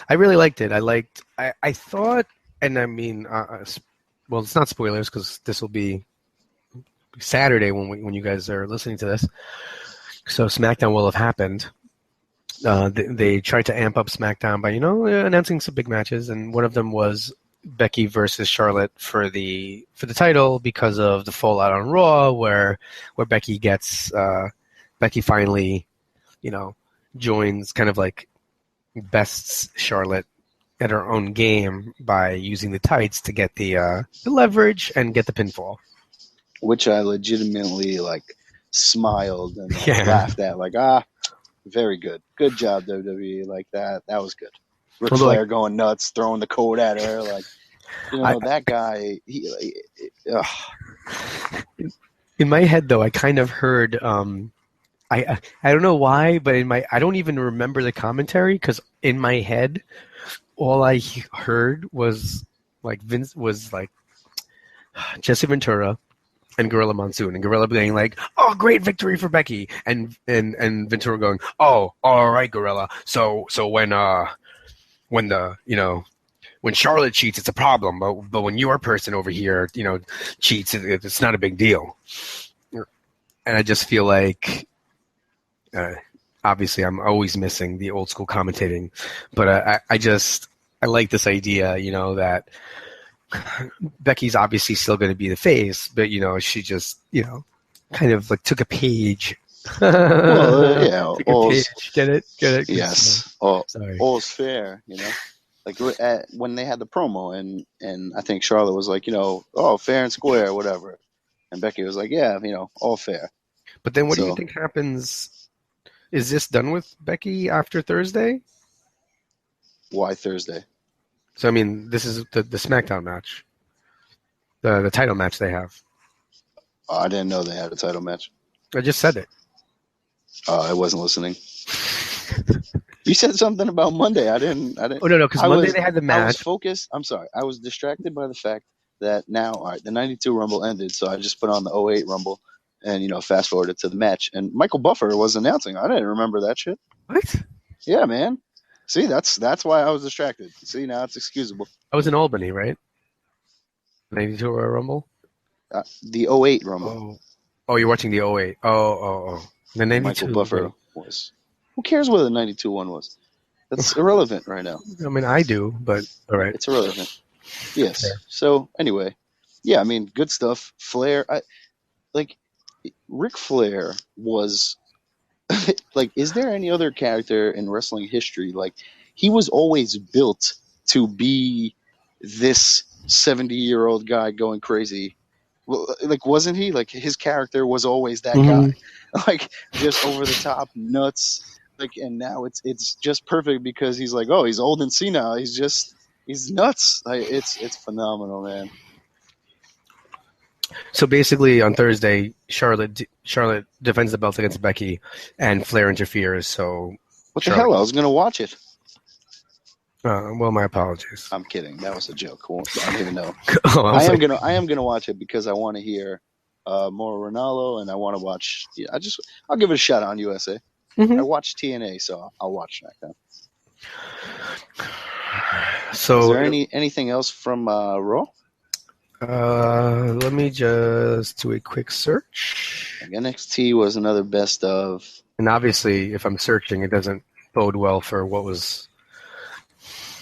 I really liked it. I thought, and I mean, well, it's not spoilers because this will be Saturday when you guys are listening to this. So SmackDown will have happened. They tried to amp up SmackDown by, announcing some big matches, and one of them was Becky versus Charlotte for the title because of the fallout on Raw, where Becky gets Becky finally, joins, kind of like bests Charlotte at her own game by using the tights to get the leverage and get the pinfall. Which I legitimately smiled and Yeah. laughed at, very good. Good job, WWE. That was good. Ric Although, Flair going nuts, throwing the coat at her, that guy. In my head, though, I kind of heard. I don't know why, but I don't even remember the commentary, because in my head, all I heard was Vince was Jesse Ventura and Gorilla Monsoon, and Gorilla being like, "Oh, great victory for Becky," and Ventura going, "Oh, all right, Gorilla. So when Charlotte cheats, it's a problem, but when your person over here, cheats, it's not a big deal." And I just feel like, obviously, I'm always missing the old school commentating, but I like this idea, that Becky's obviously still going to be the face, but she just kind of took a page. Well, yeah, took a page. Get it? Yes, Sorry. All's fair, when they had the promo, and I think Charlotte was like, fair and square, whatever, and Becky was like, yeah, all fair. But then, what do you think happens? Is this done with Becky after Thursday? Why Thursday? So, I mean, this is the SmackDown match, the title match they have. I didn't know they had a title match. I just said it. I wasn't listening. You said something about Monday. I didn't. Oh, no, because Monday they had the match. I was focused. I'm sorry. I was distracted by the fact that now, all right, the 92 Rumble ended, so I just put on the 08 Rumble and, fast forwarded to the match. And Michael Buffer was announcing. I didn't remember that shit. What? Yeah, man. See, that's why I was distracted. See, now it's excusable. I was in Albany, right? 92 Rumble? The 08 Rumble. Oh, you're watching the 08. Oh. The 92. Michael Buffer was. Who cares what the 92 one was? That's irrelevant right now. I mean, I do, but all right. It's irrelevant. Yes. Fair. So, anyway. Yeah, I mean, good stuff. Flair. Ric Flair was... is there any other character in wrestling history? He was always built to be this 70-year-old guy going crazy. Wasn't he? His character was always that guy. Just over the top, nuts. And now it's just perfect because he's he's old and senile. He's nuts. It's phenomenal, man. So basically, on Thursday, Charlotte defends the belt against Becky, and Flair interferes. So what the hell? I was gonna watch it. Well, my apologies. I'm kidding. That was a joke. I don't even know. I am gonna watch it because I want to hear more Ronaldo, and I want to watch. Yeah, I'll give it a shot on USA. Mm-hmm. I watched TNA, so I'll watch SmackDown. So, is there anything else from Raw? Let me just do a quick search. NXT was another best of. And obviously, if I'm searching, it doesn't bode well for what was.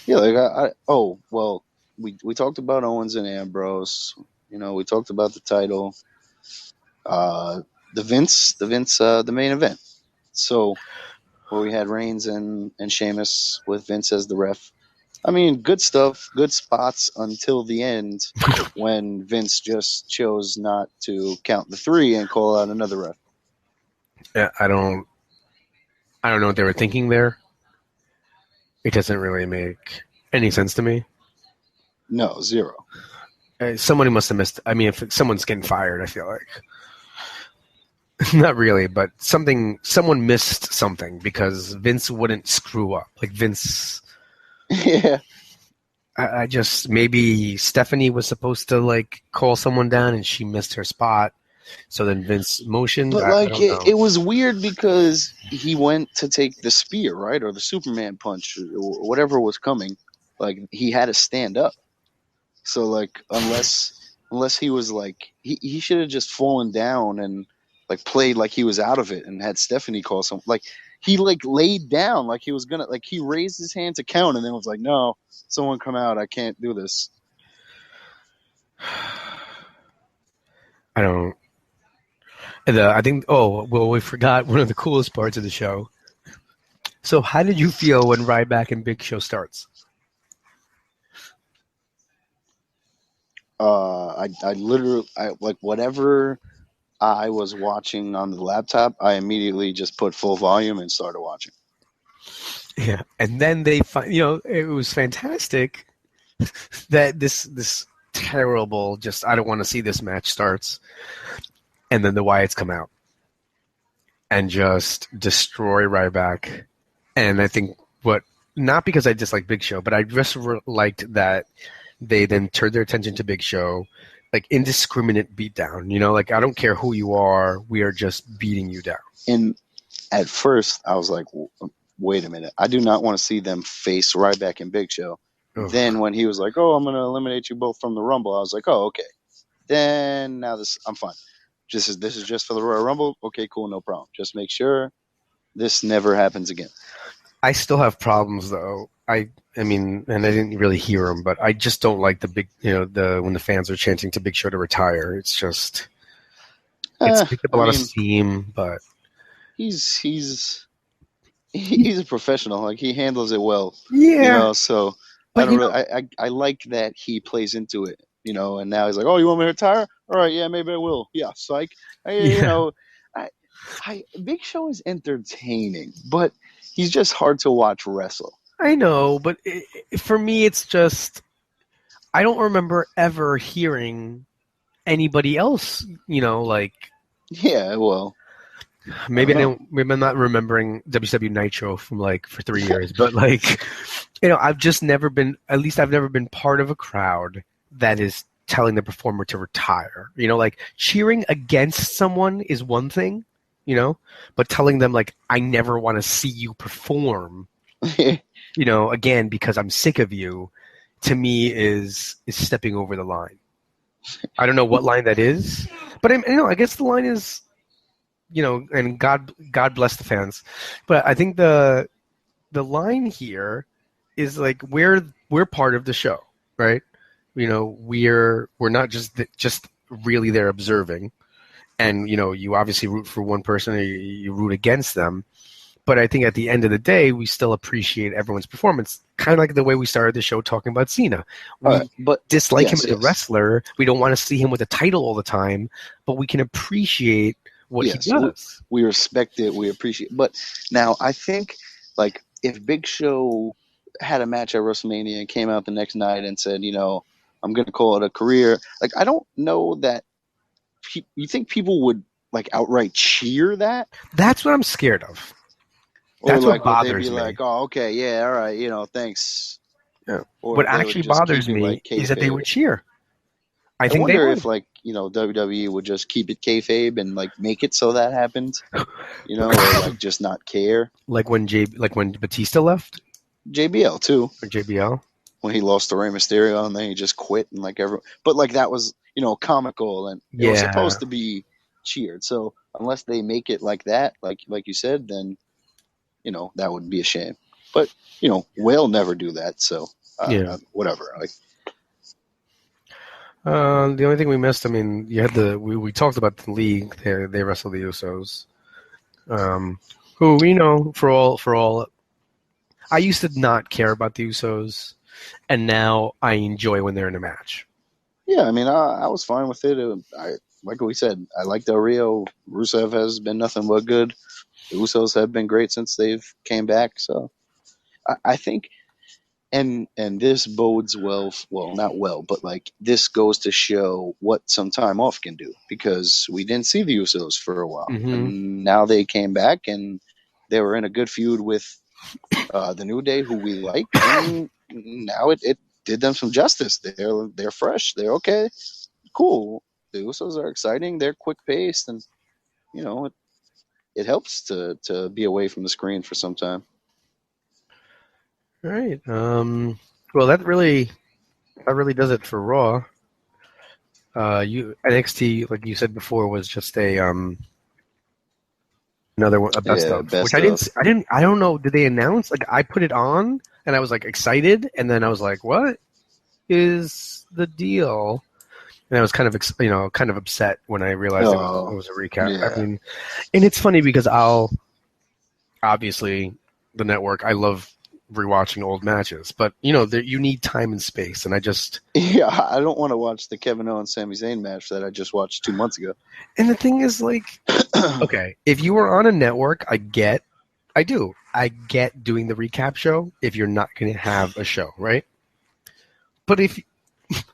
Yeah, we talked about Owens and Ambrose. We talked about the title. The main event. So, where we had Reigns and Sheamus with Vince as the ref. I mean, good stuff, good spots until the end when Vince just chose not to count the 3 and call out another ref. Yeah, I don't know what they were thinking there. It doesn't really make any sense to me. No, zero. Somebody must have missed. I mean, if someone's getting fired, I feel like. Not really, but someone missed something because Vince wouldn't screw up. Vince. Yeah. I just, maybe Stephanie was supposed to call someone down and she missed her spot. So then Vince motioned. But I don't know. It was weird because he went to take the spear, right? Or the Superman punch or whatever was coming. He had to stand up. So unless he was he should have just fallen down and played like he was out of it and had Stephanie call some he laid down he was gonna he raised his hand to count and then was no, someone come out, I can't do this. I don't. I think. Oh well, we forgot one of the coolest parts of the show. So, how did you feel when Ryback and Big Show starts? I literally, like whatever I was watching on the laptop, I immediately just put full volume and started watching. Yeah, and then it was fantastic that this terrible, just I don't want to see this match starts, and then the Wyatts come out and just destroy Ryback. And I think not because I dislike Big Show, but I just liked that they then turned their attention to Big Show, like indiscriminate beatdown. Like I don't care who you are, we are just beating you down. And at first, I was like, wait a minute, I do not want to see them face Ryback and Big Show. Oh. Then when he was like, oh, I'm going to eliminate you both from the Rumble, I was like, oh, okay. Then now I'm fine. This is just for the Royal Rumble. Okay, cool, no problem. Just make sure this never happens again. I still have problems though. I mean, and I didn't really hear him, but I just don't like the big, when the fans are chanting to Big Show to retire. It's just it's picked up a lot of steam, but he's a professional. Like he handles it well. Yeah. So I like that he plays into it. And now he's like, oh, you want me to retire? All right, yeah, maybe I will. Yeah, psych. Big Show is entertaining, but he's just hard to watch wrestle. I know, but for me, it's just I don't remember ever hearing anybody else. Like yeah, well, maybe maybe I'm not remembering WCW Nitro from for 3 years, but I've just never been. At least I've never been part of a crowd that is telling the performer to retire. Like cheering against someone is one thing, but telling them I never want to see you perform, again because I'm sick of you, to me is stepping over the line. I don't know what line that is, but I guess the line is, and God bless the fans, but I think the line here is we're part of the show, right? We're not just really there observing, and you obviously root for one person or you root against them, but I think at the end of the day we still appreciate everyone's performance, kind of like the way we started the show talking about Cena. We dislike him as a wrestler, we don't want to see him with a title all the time, but we can appreciate what he does. We respect it, we appreciate it. But now I think if Big Show had a match at WrestleMania and came out the next night and said, I'm going to call it a career. I don't know that you think people would outright cheer that? That's what I'm scared of. That's what bothers me. Oh, okay, yeah, all right, thanks. Yeah. What actually bothers me is that they would cheer. I think wonder if WWE would just keep it kayfabe and make it so that happens, or just not care. Like when Batista left. JBL too. Or JBL. When he lost to Rey Mysterio and then he just quit and but that was comical and it was supposed to be cheered. So unless they make it like that, like you said, then that would be a shame. But we'll never do that. So whatever. The only thing we missed, you had we talked about the league. They wrestled the Usos, who for all. I used to not care about the Usos, and now I enjoy when they're in a match. Yeah, I was fine with it. Like we said, I like Del Rio. Rusev has been nothing but good. The Usos have been great since they've came back. So I think, and this bodes well, not well, but this goes to show what some time off can do, because we didn't see the Usos for a while. Mm-hmm. And now they came back and they were in a good feud with the New Day, who we like, and now it did them some justice. They're fresh. They're okay. Cool. The Usos are exciting. They're quick paced, and it helps to be away from the screen for some time. All right. Well, that really does it for Raw. NXT, like you said before, was just another one, a best of, which I don't know. Did they announce? I put it on and I was excited, and then I was like, "What is the deal?" And I was kind of kind of upset when I realized it was a recap. Yeah. I mean, and it's funny because obviously the network, I love rewatching old matches, but you need time and space, and I don't want to watch the Kevin Owens Sami Zayn match that I just watched 2 months ago. And the thing is, like, okay, if you were on a network, I get doing the recap show if you're not going to have a show, right? But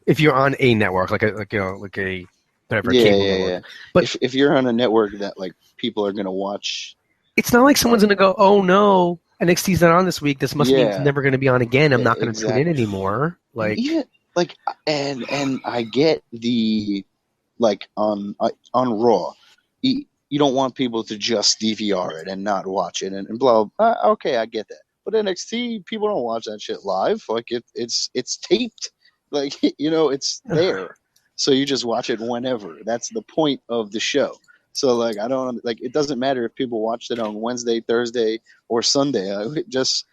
if you're on a network, like a whatever cable network, but if you're on a network that like people are going to watch, it's not like someone's going to go, oh no, NXT's not on this week. This must mean it's never going to be on again. I'm not going to tune in anymore. Like, and I get the on Raw, you don't want people to just DVR it and not watch it and blah. Okay, I get that. But NXT, people don't watch that shit live. Like it's taped. Like it's there, so you just watch it whenever. That's the point of the show. So like I don't like. It doesn't matter if people watched it on Wednesday, Thursday, or Sunday. Just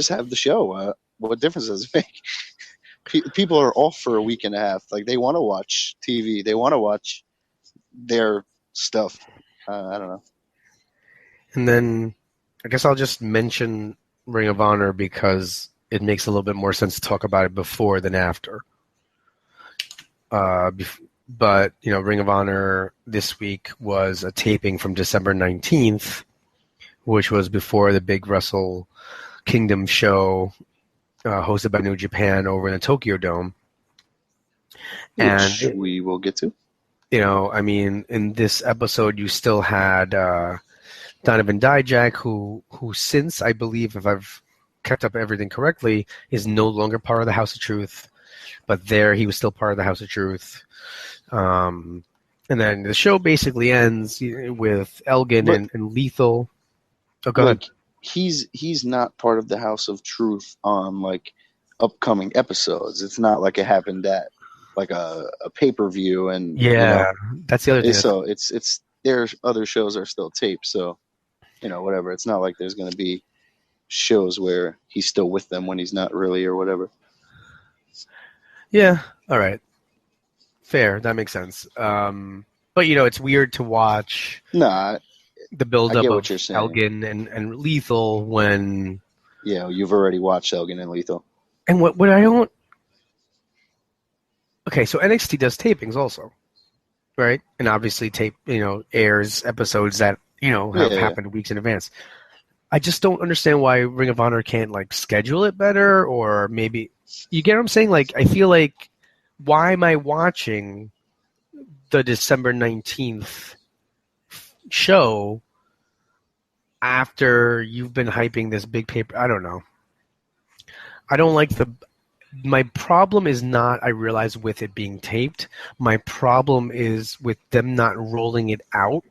have the show. What difference does it make? People are off for a week and a half. Like they want to watch TV. They want to watch their stuff. I don't know. And then I guess I'll just mention Ring of Honor because it makes a little bit more sense to talk about it before than after. But, Ring of Honor this week was a taping from December 19th, which was before the big Wrestle Kingdom show hosted by New Japan over in the Tokyo Dome. Which we will get to. In this episode, you still had Donovan Dijak, who since, I believe, if I've kept up everything correctly, is no longer part of the House of Truth. But there, he was still part of the House of Truth. And then the show basically ends with Elgin and Lethal. Oh, go ahead. He's not part of the House of Truth on upcoming episodes. It's not like it happened at a pay-per-view and that's the other thing. So it's their other shows are still taped. So whatever. It's not like there's going to be shows where he's still with them when he's not really or whatever. Yeah. All right. Fair. That makes sense. But it's weird to watch the build-up of Elgin and Lethal when you've already watched Elgin and Lethal. And what I don't. Okay, so NXT does tapings also, right? And obviously airs episodes that have happened weeks in advance. I just don't understand why Ring of Honor can't schedule it better, or maybe you get what I'm saying. I feel like, why am I watching the December 19th show after you've been hyping this big paper? I don't know. I don't like my problem is not, I realize, with it being taped. My problem is with them not rolling it out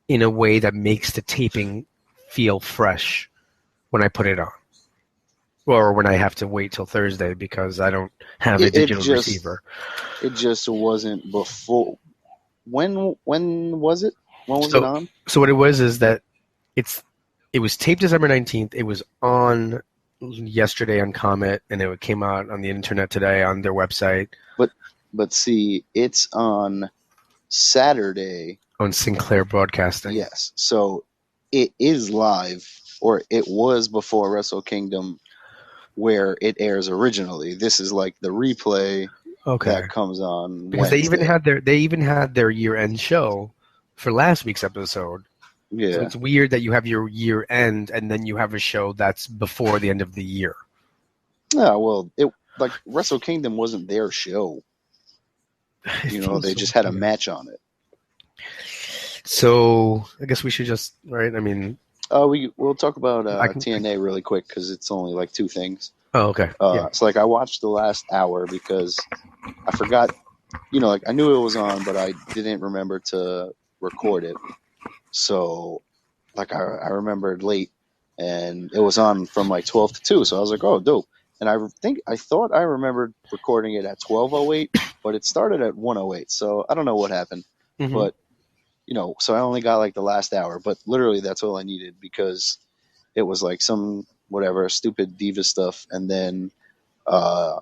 in a way that makes the taping feel fresh when I put it on. Or when I have to wait till Thursday because I don't have a digital receiver. It just wasn't before. When was it? When was it on? So what it was is that it was taped December 19th. It was on yesterday on Comet, and it came out on the internet today on their website. But see, it's on Saturday. On Sinclair Broadcasting. Yes. So it is live, or it was before Wrestle Kingdom, where it airs originally. This is the replay that comes on because Wednesday. they even had their year-end show for last week's episode. Yeah. So it's weird that you have your year-end and then you have a show that's before the end of the year. Yeah, well, Wrestle Kingdom wasn't their show. They just had a match on it. So I guess we should just, right? I mean, we'll talk about TNA really quick because it's only 2 things. Oh, okay. So I watched the last hour because I forgot. I knew it was on, but I didn't remember to record it. So I remembered late, and it was on from 12 to 2. So I was like, oh, dope. And I thought I remembered recording it at 12:08, but it started at 1:08. So I don't know what happened, but. So I only got the last hour, but literally that's all I needed because it was some whatever stupid diva stuff, and then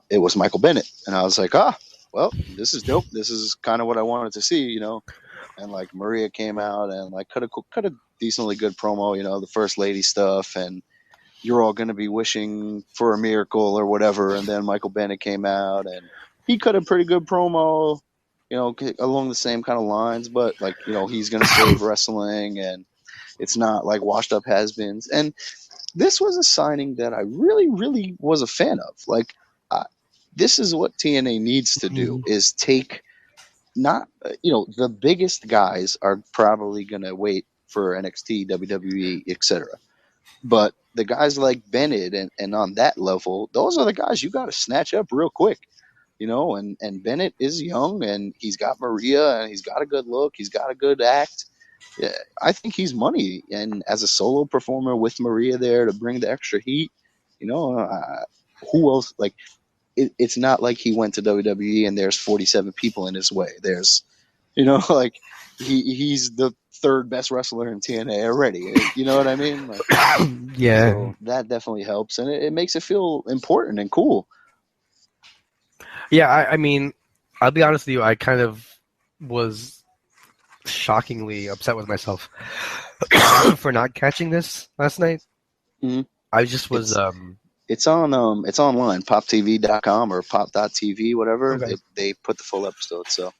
it was Michael Bennett, and I was like, well, this is dope. This is kind of what I wanted to see, you know. And like Maria came out and like cut a decently good promo, you know, the first lady stuff, and you're all going to be wishing for a miracle or whatever. And then Michael Bennett came out and he cut a pretty good promo, you know, along the same kind of lines, but like, you know, he's going to save wrestling and it's not like washed up has-beens. And this was a signing that I really, really was a fan of. Like, this is what TNA needs to do is take not, you know, the biggest guys are probably going to wait for NXT, WWE, etc. But the guys like Bennett and on that level, those are the guys you got to snatch up real quick, you know. And Bennett is young and he's got Maria and he's got a good look, he's got a good act. Yeah, I think he's money. And as a solo performer with Maria there to bring the extra heat, you know, who else? Like, it's not like he went to WWE and there's 47 people in his way. There's, you know, like he's the third best wrestler in TNA already. You know what I mean? Like, yeah. So that definitely helps, and it makes it feel important and cool. Yeah, I mean, I'll be honest with you. I kind of was shockingly upset with myself for not catching this last night. Mm-hmm. I just was. It's online, poptv.com or pop.tv, whatever. Okay. They put the full episode. So,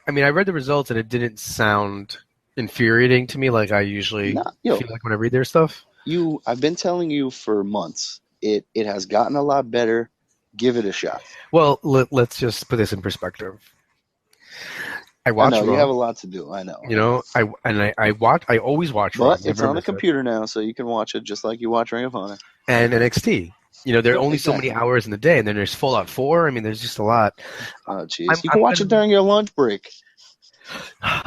I mean, I read the results and it didn't sound infuriating to me like I usually feel like when I read their stuff. I've been telling you for months. It has gotten a lot better. Give it a shot. Well, let's just put this in perspective. I watch. I know Raw. You have a lot to do. I know. You know, I watch. I always watch. But Raw. It's on the computer now, so you can watch it just like you watch Ring of Honor and NXT. You know, there are only so many hours in the day, and then there's Fallout 4. I mean, there's just a lot. Oh, jeez. You can watch it during your lunch break. All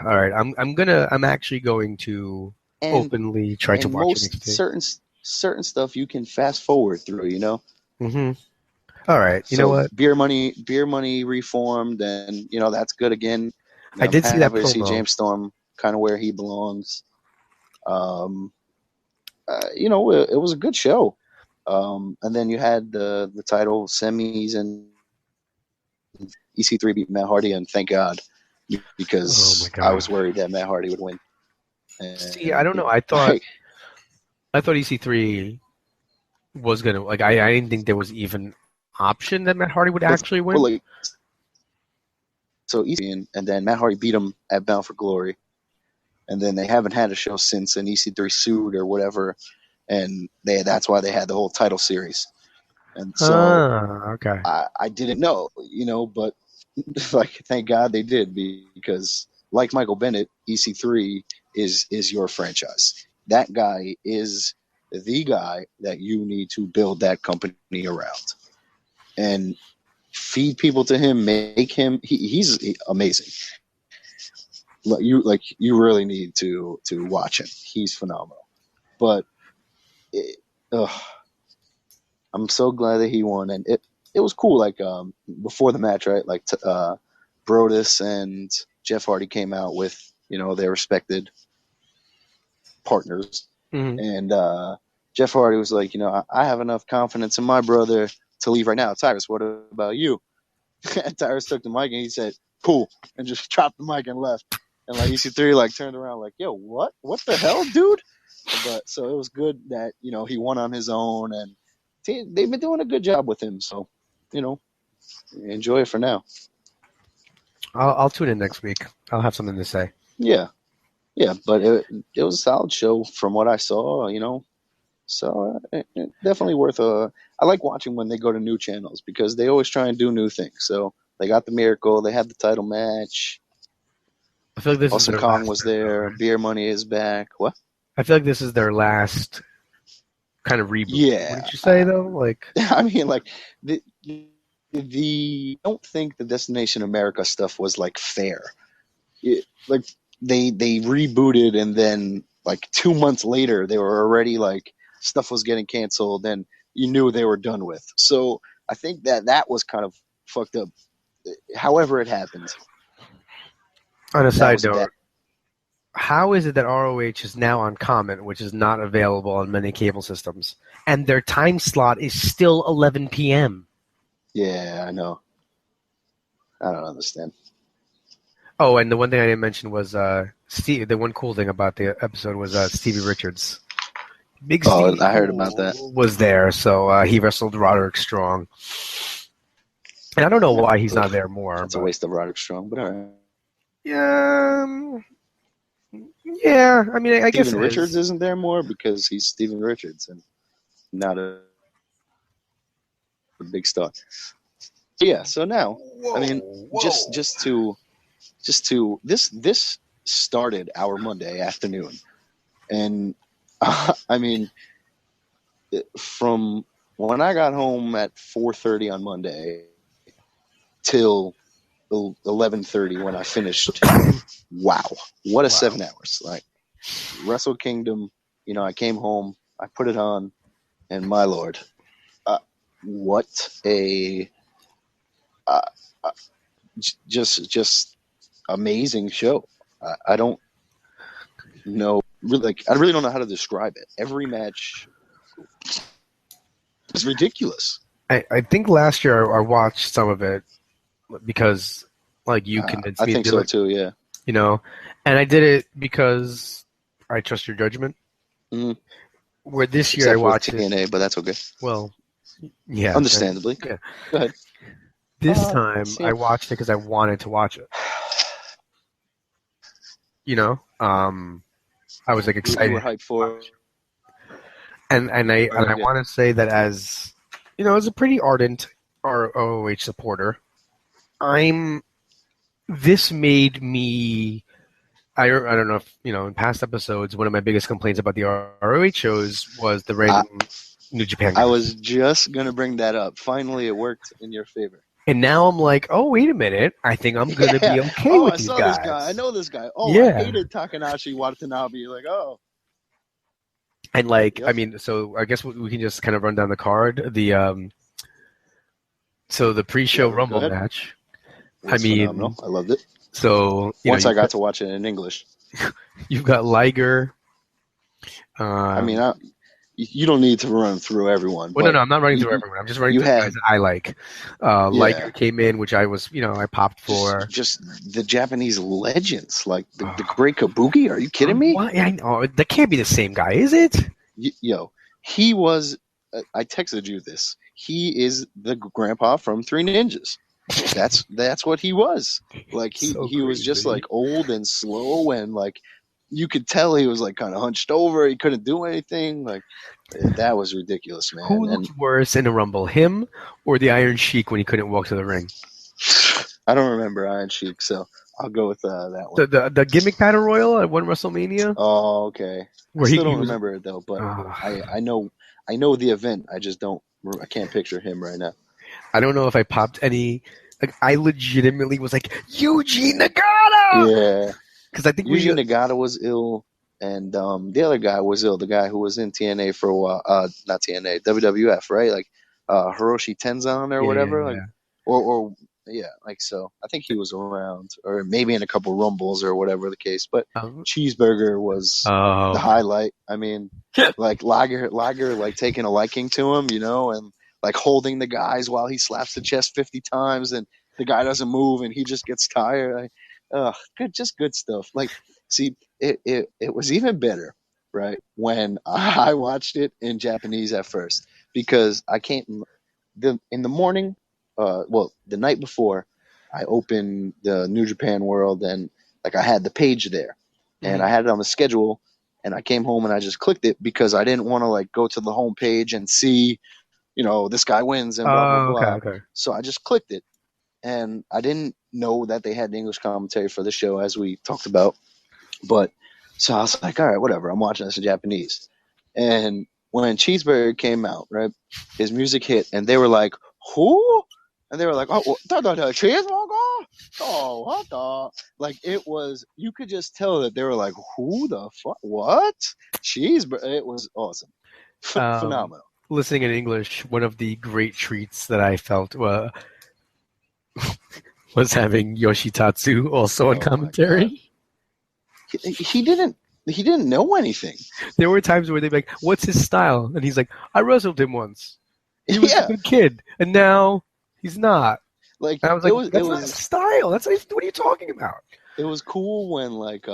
right, I'm actually going to openly try to watch NXT. Certain stuff you can fast forward through. You know. Mm-hmm. All right. You know what? Beer money reformed, and you know that's good again. I did see that promo. See James Storm kind of where he belongs. You know, it was a good show. And then you had the title semis and EC3 beat Matt Hardy, and thank God, because I was worried that Matt Hardy would win. And, see, I don't know. I thought EC3 was gonna I didn't think there was even option that Matt Hardy would actually win. Well, so EC3 and then Matt Hardy beat him at Bound for Glory, and then they haven't had a show since an EC3 sued or whatever. And that's why they had the whole title series. And so okay. I didn't know, you know, but like thank God they did, because like Michael Bennett, EC3 is your franchise. That guy is the guy that you need to build that company around. And feed people to him, make him he's amazing. You really need to watch him. He's phenomenal. But I'm so glad that he won, and it was cool. Like before the match, right? Like Brodus and Jeff Hardy came out with their respected partners, and Jeff Hardy was like, I have enough confidence in my brother to leave right now. Tyrus, what about you? And Tyrus took the mic and he said, "Cool," and just dropped the mic and left. And like EC3 turned around like, "Yo, what the hell, dude?" But so it was good that he won on his own, and they've been doing a good job with him. So enjoy it for now. I'll tune in next week. I'll have something to say. Yeah, but it was a solid show from what I saw. So definitely worth I like watching when they go to new channels because they always try and do new things. So they got the Miracle, they had the title match. I feel like this Awesome is Kong was there. Beer Money is back. What? I feel like this is their last kind of reboot. Yeah. What did you say though? I mean, the don't think the Destination America stuff was fair. They rebooted and then 2 months later they were already stuff was getting canceled and you knew they were done with. So I think that was kind of fucked up. However it happened. On a side note, how is it that ROH is now on Comet, which is not available on many cable systems, and their time slot is still 11 p.m.? Yeah, I know. I don't understand. Oh, and the one thing I didn't mention was Steve. The one cool thing about the episode was Stevie Richards. Big Steve I heard about that. was there, so he wrestled Roderick Strong. And I don't know why he's not there more. It's a waste of Roderick Strong, but all right. Yeah, yeah. I mean, I guess Steven Richards isn't there more because he's Steven Richards and not a big star. Yeah. So now, I mean, just to this started our Monday afternoon, and I mean, from when I got home at 4:30 on Monday till 11:30 when I finished. Wow, what a 7 hours! Like Wrestle Kingdom, I came home, I put it on, and my lord, what a just amazing show. I don't know, really, I really don't know how to describe it. Every match is ridiculous. I think last year I watched some of it because, like, you convinced me. I think so too. Yeah. And I did it because I trust your judgment. Mm-hmm. Where this year I watched TNA, but that's okay. Well, yeah, understandably. Yeah. Go ahead. This time I watched it because I wanted to watch it. I was like excited. You were hyped for it. And I want to say that as as a pretty ardent ROH supporter, this made me. I don't know if in past episodes, one of my biggest complaints about the ROH shows was the random New Japan guys. I was just gonna bring that up. Finally, it worked in your favor. And now I'm like, oh, wait a minute. I think I'm gonna be okay with these guys. This guy. I know this guy. Oh, yeah. I hated Takanashi Watanabe. Like, oh. And I mean, so I guess we can just kind of run down the card. So the pre-show Rumble match. That's phenomenal. I loved it. So once I got to watch it in English, you've got Liger. I mean, you don't need to run through everyone. Well, no, I'm not running through everyone. I'm just running through the guys that I like. Liger came in, which I was, I popped for. Just the Japanese legends, like the Great Kabuki. Are you kidding me? What? I know that can't be the same guy, is it? He was. I texted you this. He is the grandpa from Three Ninjas. That's what he was. Like he was just like old and slow, and like you could tell he was like kind of hunched over. He couldn't do anything. Like that was ridiculous, man. Who looked worse in a Rumble, him or the Iron Sheik when he couldn't walk to the ring? I don't remember Iron Sheik, so I'll go with that one. The gimmick battle royal at one WrestleMania. Oh, okay. I still don't remember it though, but I know the event. I just don't. I can't picture him right now. I don't know if I popped any. Like I legitimately was like Yuji Nagata. Yeah, because I think Yuji Nagata was ill, and the other guy was ill. The guy who was in TNA for a while, not TNA, WWF, right? Like Hiroshi Tenzan or whatever. Like, or like so. I think he was around, or maybe in a couple Rumbles or whatever the case. But Cheeseburger was the highlight. I mean, like Liger, like taking a liking to him, and like holding the guys while he slaps the chest 50 times, and the guy doesn't move, and he just gets tired. Good stuff. Like, see, it was even better, right? When I watched it in Japanese at first, because I can't. In the morning, the night before, I opened the New Japan World, and like I had the page there, and I had it on the schedule, and I came home and I just clicked it because I didn't want to like go to the home page and see. This guy wins and blah, blah, blah. Okay. So I just clicked it, and I didn't know that they had the English commentary for the show, as we talked about. But so I was like, all right, whatever. I'm watching this in Japanese. And when Cheeseburger came out, right, his music hit, and they were like, who? And they were like, Cheeseburger? Oh, what the? Like, it was, you could just tell that they were like, who the fuck? What? Cheeseburger? It was awesome. Phenomenal. Listening in English, one of the great treats that I felt was having Yoshitatsu also on commentary. He didn't know anything. There were times where they'd be like, "What's his style?" And he's like, "I wrestled him once. He was a good kid, and now he's not." Like And I was it like, was, it that's not his was, style. What are you talking about? it was cool when like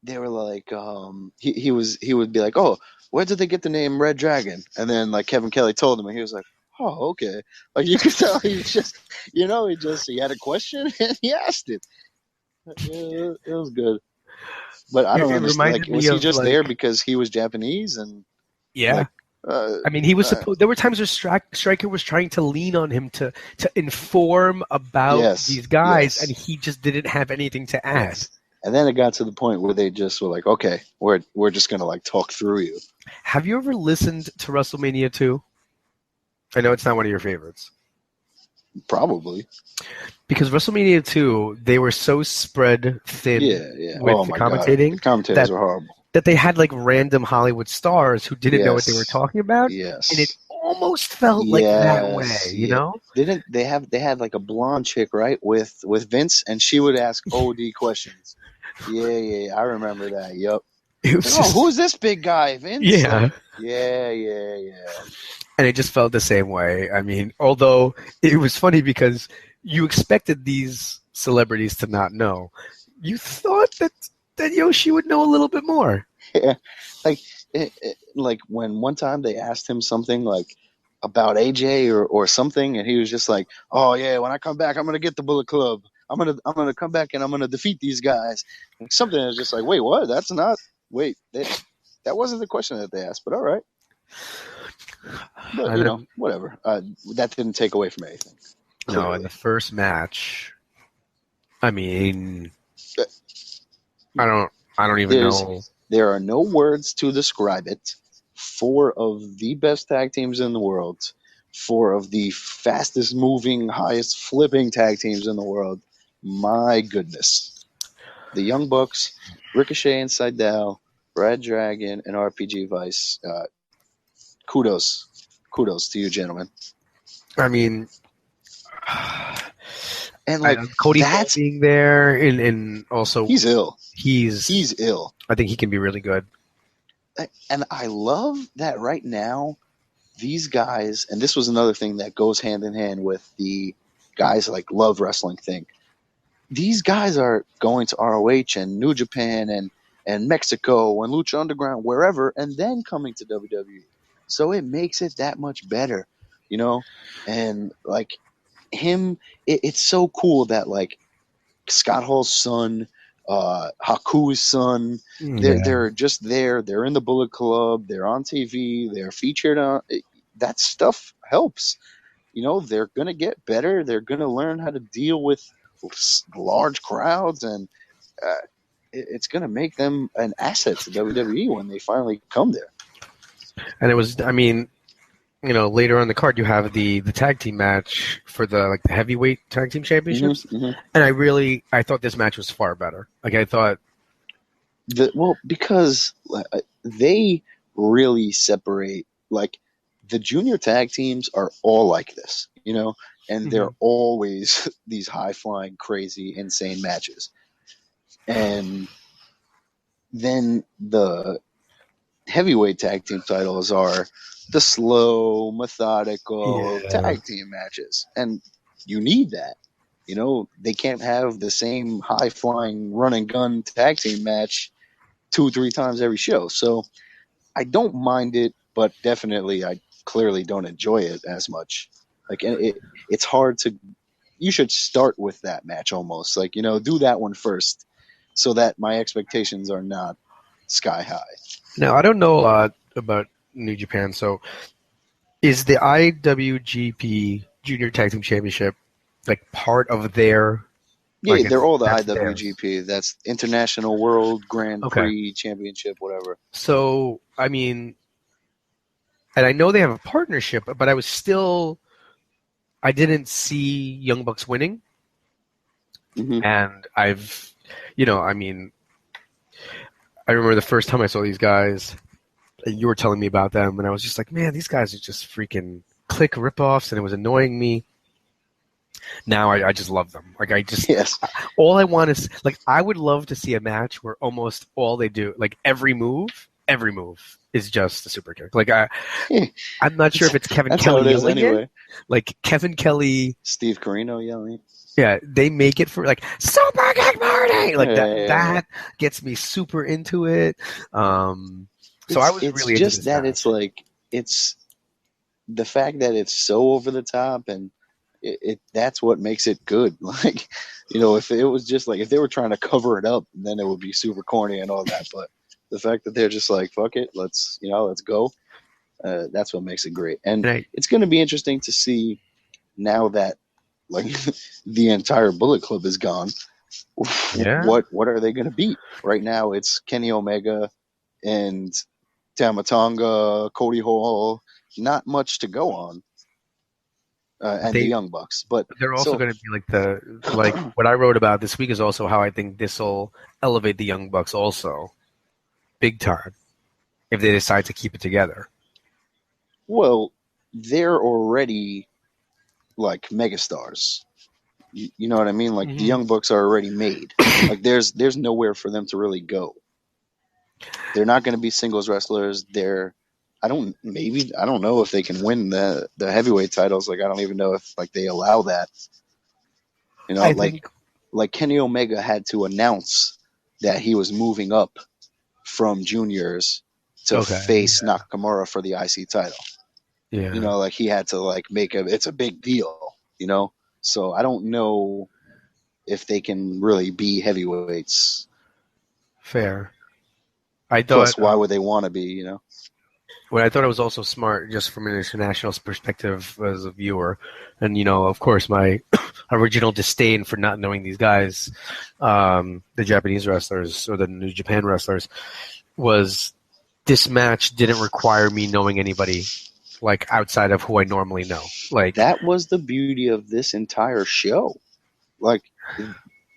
they were like he would be like, oh, where did they get the name Red Dragon? And then like Kevin Kelly told him, and he was like, oh, okay. Like you could tell he was just, he had a question and he asked it. It was good. But I don't It understand. Like, reminded was me he of just there like, because he was Japanese and yeah. like, uh, I mean, he was uh, supposed. There were times where Stryker was trying to lean on him to inform about yes, these guys, and yes, he just didn't have anything to add. yes. And then it got to the point where they just were like, okay, we're just gonna like talk through you. Have you ever listened to WrestleMania 2? I know it's not one of your favorites. Probably. Because WrestleMania 2, they were so spread thin Yeah, yeah. with Oh the my God, the commentating commentators that were horrible. that they had like random Hollywood stars who didn't know what they were Yes, talking about, and it yes, almost felt like that way, yes, you yeah. know? Didn't they had like a blonde chick, right, with Vince, and she would ask OD questions. Yeah, yeah, I remember that. Yep. It Like, was oh, just who's this big guy, Vince? Like, yeah, yeah, yeah, yeah. and it just felt the same way. I mean, although it was funny because you expected these celebrities to not know, you thought that Yoshi would know a little bit more. Yeah. Like, like when one time they asked him something like about AJ or something, and he was just like, "Oh yeah, when I come back, I'm gonna get the Bullet Club. I'm gonna come back and I'm gonna defeat these guys." Like, something is just like, "Wait, what? That's not. Wait, that wasn't the question that they asked." But all right. But And then, whatever. That didn't take away from anything. no, in Clearly, the first match, I mean, Uh, I don't even know. there are no words to describe it. Four of the best tag teams in the world, four of the fastest moving, highest flipping tag teams in the world. My goodness. The Young Bucks, Ricochet and Sydal, Brad Dragon, and RPG Vice. Kudos. Kudos to you, gentlemen. I mean, And like Cody Hall that's being there, and also he's ill. he's He's ill. I think he can be really good. And I love that right now these guys, and this was another thing that goes hand in hand with the guys like love wrestling thing. These guys are going to ROH and New Japan and Mexico and Lucha Underground, wherever, and then coming to WWE. So it makes it that much better, you know? And like him, it's so cool that like Scott Hall's son, Haku's son, they're just there. They're in the Bullet Club. They're on TV. They're featured on. That stuff helps. They're gonna get better. They're gonna learn how to deal with large crowds, and it's gonna make them an asset to WWE when they finally come there. And it was, I mean, later on the card you have the tag team match for the heavyweight tag team championships, and I thought this match was far better. Like I thought, because they really separate. Like the junior tag teams are all like this, and they're always these high flying, crazy, insane matches, and then the heavyweight tag team titles are the slow, methodical tag team matches. And you need that. They can't have the same high flying run and gun tag team match 2-3 times every show. So I don't mind it, but definitely I clearly don't enjoy it as much. Like it's hard to. You should start with that match almost. Like, do that one first so that my expectations are not sky high. Now, I don't know a lot about New Japan, so is the IWGP Junior Tag Team Championship part of their? Yeah, they're all the that's IWGP. theirs. That's International World Grand Prix Championship, whatever. So, I mean, and I know they have a partnership, but I didn't see Young Bucks winning. And I remember the first time I saw these guys, you were telling me about them, and I was just like, man, these guys are just freaking click ripoffs, and it was annoying me. Now I just love them. All I want is I would love to see a match where almost all they do, every move every move is just a super kick. Like I'm not sure if it's Kevin That's how Kelly it is yelling anyway. it. Like Kevin Kelly, Steve Carino yelling. yeah, they make it for like super kick Marty. Like Yeah. that gets me super into it. So I was It's really into just this that match. it's like it's the fact that it's so over the top, and it that's what makes it good. Like, if it was just like if they were trying to cover it up, then it would be super corny and all that. But the fact that they're just like, fuck it, let's go. That's what makes it great, and And it's going to be interesting to see now that like the entire Bullet Club is gone. Yeah. What are they going to beat? Right now, it's Kenny Omega and Tama Tonga, Cody Hall. Not much to go on, and the Young Bucks. But They're also so going to be like what I wrote about this week is also how I think this will elevate the Young Bucks also, big time, if they decide to keep it together. well, they're already like megastars. You know what I mean? Like the Young Bucks are already made. Like there's nowhere for them to really go. They're not going to be singles wrestlers. I don't know if they can win the heavyweight titles. Like I don't even know if like they allow that. I think Like Kenny Omega had to announce that he was moving up from juniors to face Nakamura for the IC title. Yeah. Like he had to like it's a big deal, So I don't know if they can really be heavyweights. Fair. I Plus, thought why would they want to be, what I thought it was also smart, just from an international perspective as a viewer, and of course, my original disdain for not knowing these guys, the Japanese wrestlers or the New Japan wrestlers, was this match didn't require me knowing anybody like outside of who I normally know. Like That was the beauty of this entire show. Like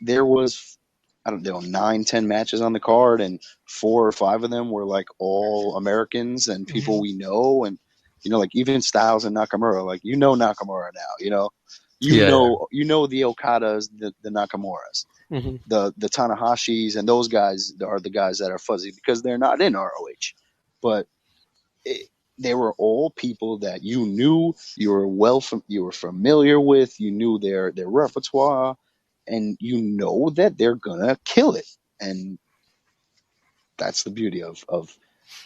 there was, I don't know, 9-10 matches on the card, and 4 or 5 of them were like all Americans and people we know, and like even Styles and Nakamura, like Nakamura now, you know the Okadas, the Nakamuras, the Tanahashis, and those guys are the guys that are fuzzy because they're not in ROH, but they were all people that you knew, you were familiar with, you knew their repertoire, and you know that they're gonna kill it. And that's the beauty of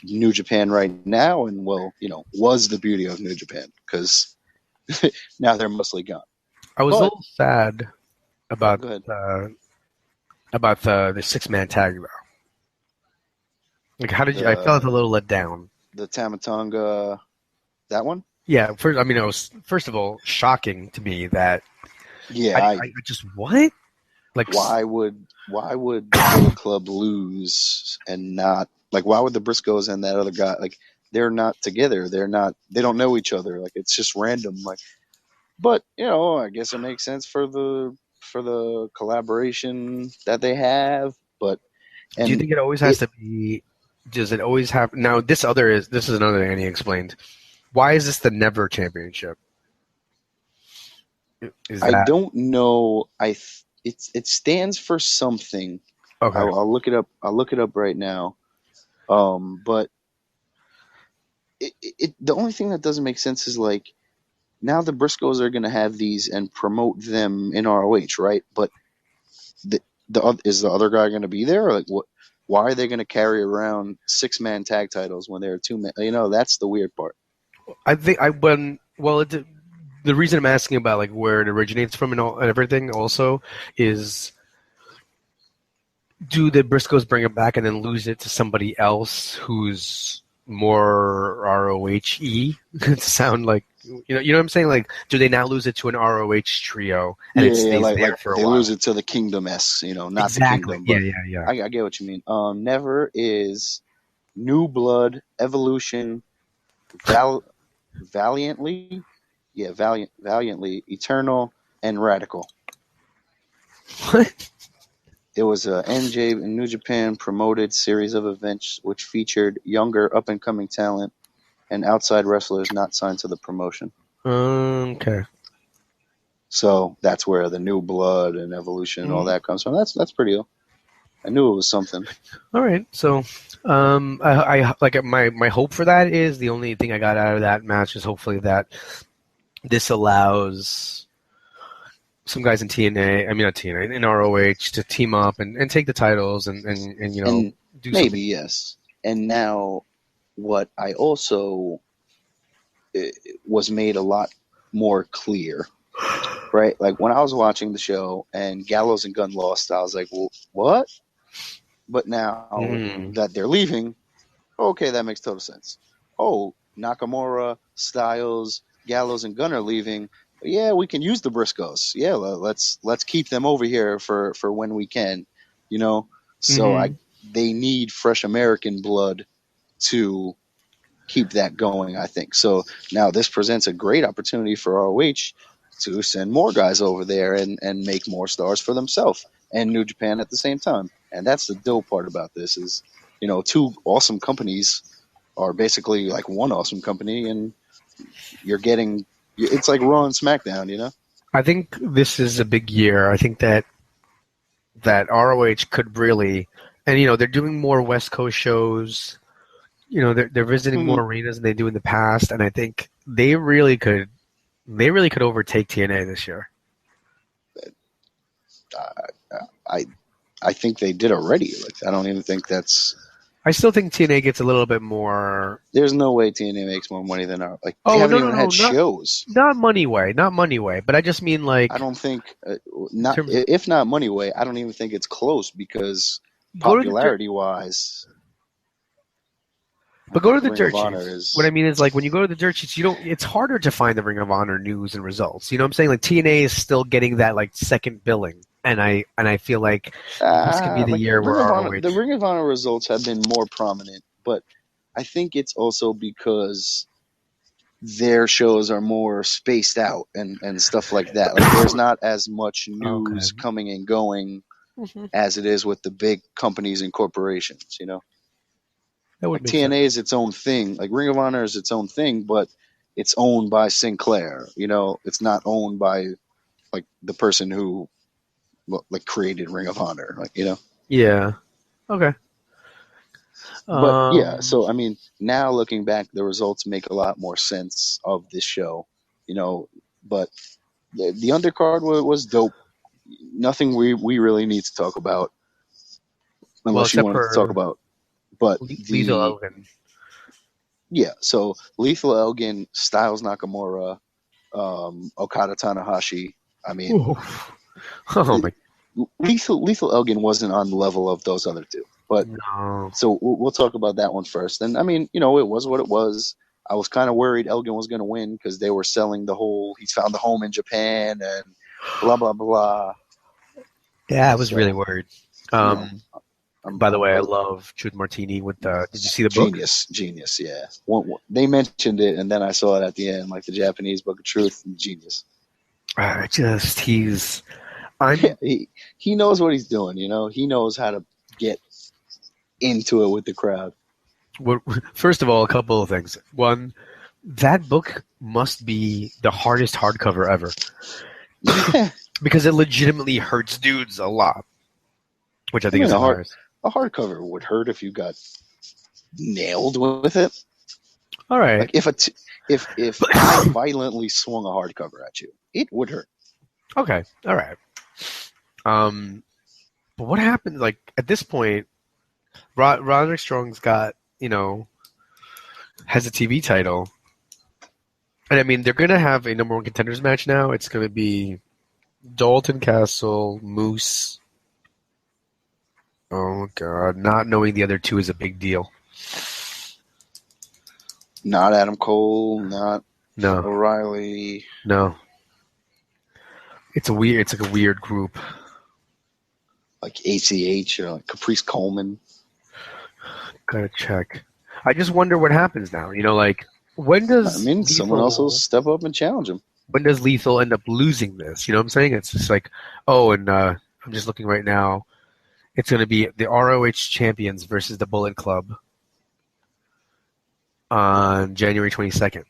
New Japan right now, and was the beauty of New Japan, because now they're mostly gone. I was But- a little sad about Go ahead. the 6-man tag though. Like, how did you? I felt a little let down. The Tama Tonga, that one? Yeah, it was first of all shocking to me that Yeah, I just what? Like, why would the Bullet Club lose and not like why would the Briscoes and that other guy, like, they're not together, they don't know each other, like it's just random, like, but I guess it makes sense for the collaboration that they have. But do you think it always has to be? Does it always have? Now this is another thing I need explained. Why is this the Never Championship? I don't know. It stands for something. Okay. I'll look it up. I'll look it up right now. But the only thing that doesn't make sense is like now the Briscoes are going to have these and promote them in ROH, right? But is the other guy going to be there? Or like what? Why are they going to carry around 6-man tag titles when they're 2-man? That's the weird part. I think the reason I'm asking about like where it originates from and everything also is, do the Briscoes bring it back and then lose it to somebody else who's more ROH-y? To sound like you know what I'm saying? Like, do they now lose it to an ROH trio and it stays there for a while? They lose it to the Kingdom-esque, not exactly. the Kingdom. But Yeah. I get what you mean. Never is New Blood, Evolution, Valiantly, Eternal, and Radical. What? It was a NJ in New Japan promoted series of events which featured younger up-and-coming talent and outside wrestlers not signed to the promotion. Okay. So that's where the New Blood and Evolution and all that comes from. That's pretty cool. I knew it was something. All right, so I like my hope for that is the only thing I got out of that match is hopefully that this allows some guys in TNA, I mean not TNA, in ROH to team up and take the titles and you know And do maybe, something. yes. And now what I also was made a lot more clear, right? Like when I was watching the show and Gallows and Gunn lost, I was like, well, what? But now that they're leaving, okay, that makes total sense. Oh, Nakamura, Styles, Gallows, and Gunn are leaving. Yeah, we can use the Briscoes. Yeah, let's keep them over here for when we can, you know. So they need fresh American blood to keep that going, I think. So now this presents a great opportunity for ROH to send more guys over there and make more stars for themselves and New Japan at the same time. And that's the dope part about this is, you know, two awesome companies are basically like one awesome company, and you're getting it's like Raw and SmackDown, you know. I think this is a big year. I think that ROH could really, and you know they're doing more West Coast shows. You know they're visiting more arenas than they do in the past, and I think they really could overtake TNA this year. I think they did already. Like I don't even think that's. I still think TNA gets a little bit more. There's no way TNA makes more money than our. Like they haven't even had shows. Not money way, but I just mean like. I don't think if not money way, I don't even think it's close because popularity wise. But go to the dirt sheets. What I mean is, like, when you go to the dirt sheets, you don't. It's harder to find the Ring of Honor news and results. You know what I'm saying? Like TNA is still getting that like second billing, and I feel like this could be the year where the Ring of Honor results have been more prominent. But I think it's also because their shows are more spaced out and stuff like that. Like there's not as much news coming and going as it is with the big companies and corporations. You know. Like TNA is its own thing. Like Ring of Honor is its own thing, but it's owned by Sinclair. You know, it's not owned by like the person who like created Ring of Honor. Like you know. Yeah. Okay. But yeah, so I mean, now looking back, the results make a lot more sense of this show. You know, but the undercard was dope. Nothing we really need to talk about, unless you wanted to talk about. But Lethal Elgin. Yeah, so Lethal Elgin, Styles Nakamura, Okada Tanahashi. I mean, Lethal Elgin wasn't on the level of those other two. But so we'll talk about that one first. And I mean, you know, it was what it was. I was kind of worried Elgin was going to win because they were selling the whole he's found the home in Japan and blah blah blah. Yeah, I was really worried. By the way, I love Truth Martini with the. Did you see the book? Genius, yeah. They mentioned it, and then I saw it at the end, like the Japanese Book of Truth. Genius. He knows what he's doing. You know, he knows how to get into it with the crowd. Well, first of all, a couple of things. One, that book must be the hardest hardcover ever because it legitimately hurts dudes a lot, which I think is hilarious. A hardcover would hurt if you got nailed with it. All right. Like if I violently swung a hardcover at you, it would hurt. Okay. All right. But what happened? Like at this point, Roderick Strong's got has a TV title, and I mean they're gonna have a number one contenders match now. It's gonna be Dalton Castle, Moose. Oh, God. Not knowing the other two is a big deal. Not Adam Cole, not O'Reilly. No. It's like a weird group. Like ACH or like Caprice Coleman. Gotta check. I just wonder what happens now. You know, like, when does... someone else will step up and challenge him. When does Lethal end up losing this? You know what I'm saying? It's just like, I'm just looking right now. It's going to be the ROH champions versus the Bullet Club on January 22nd.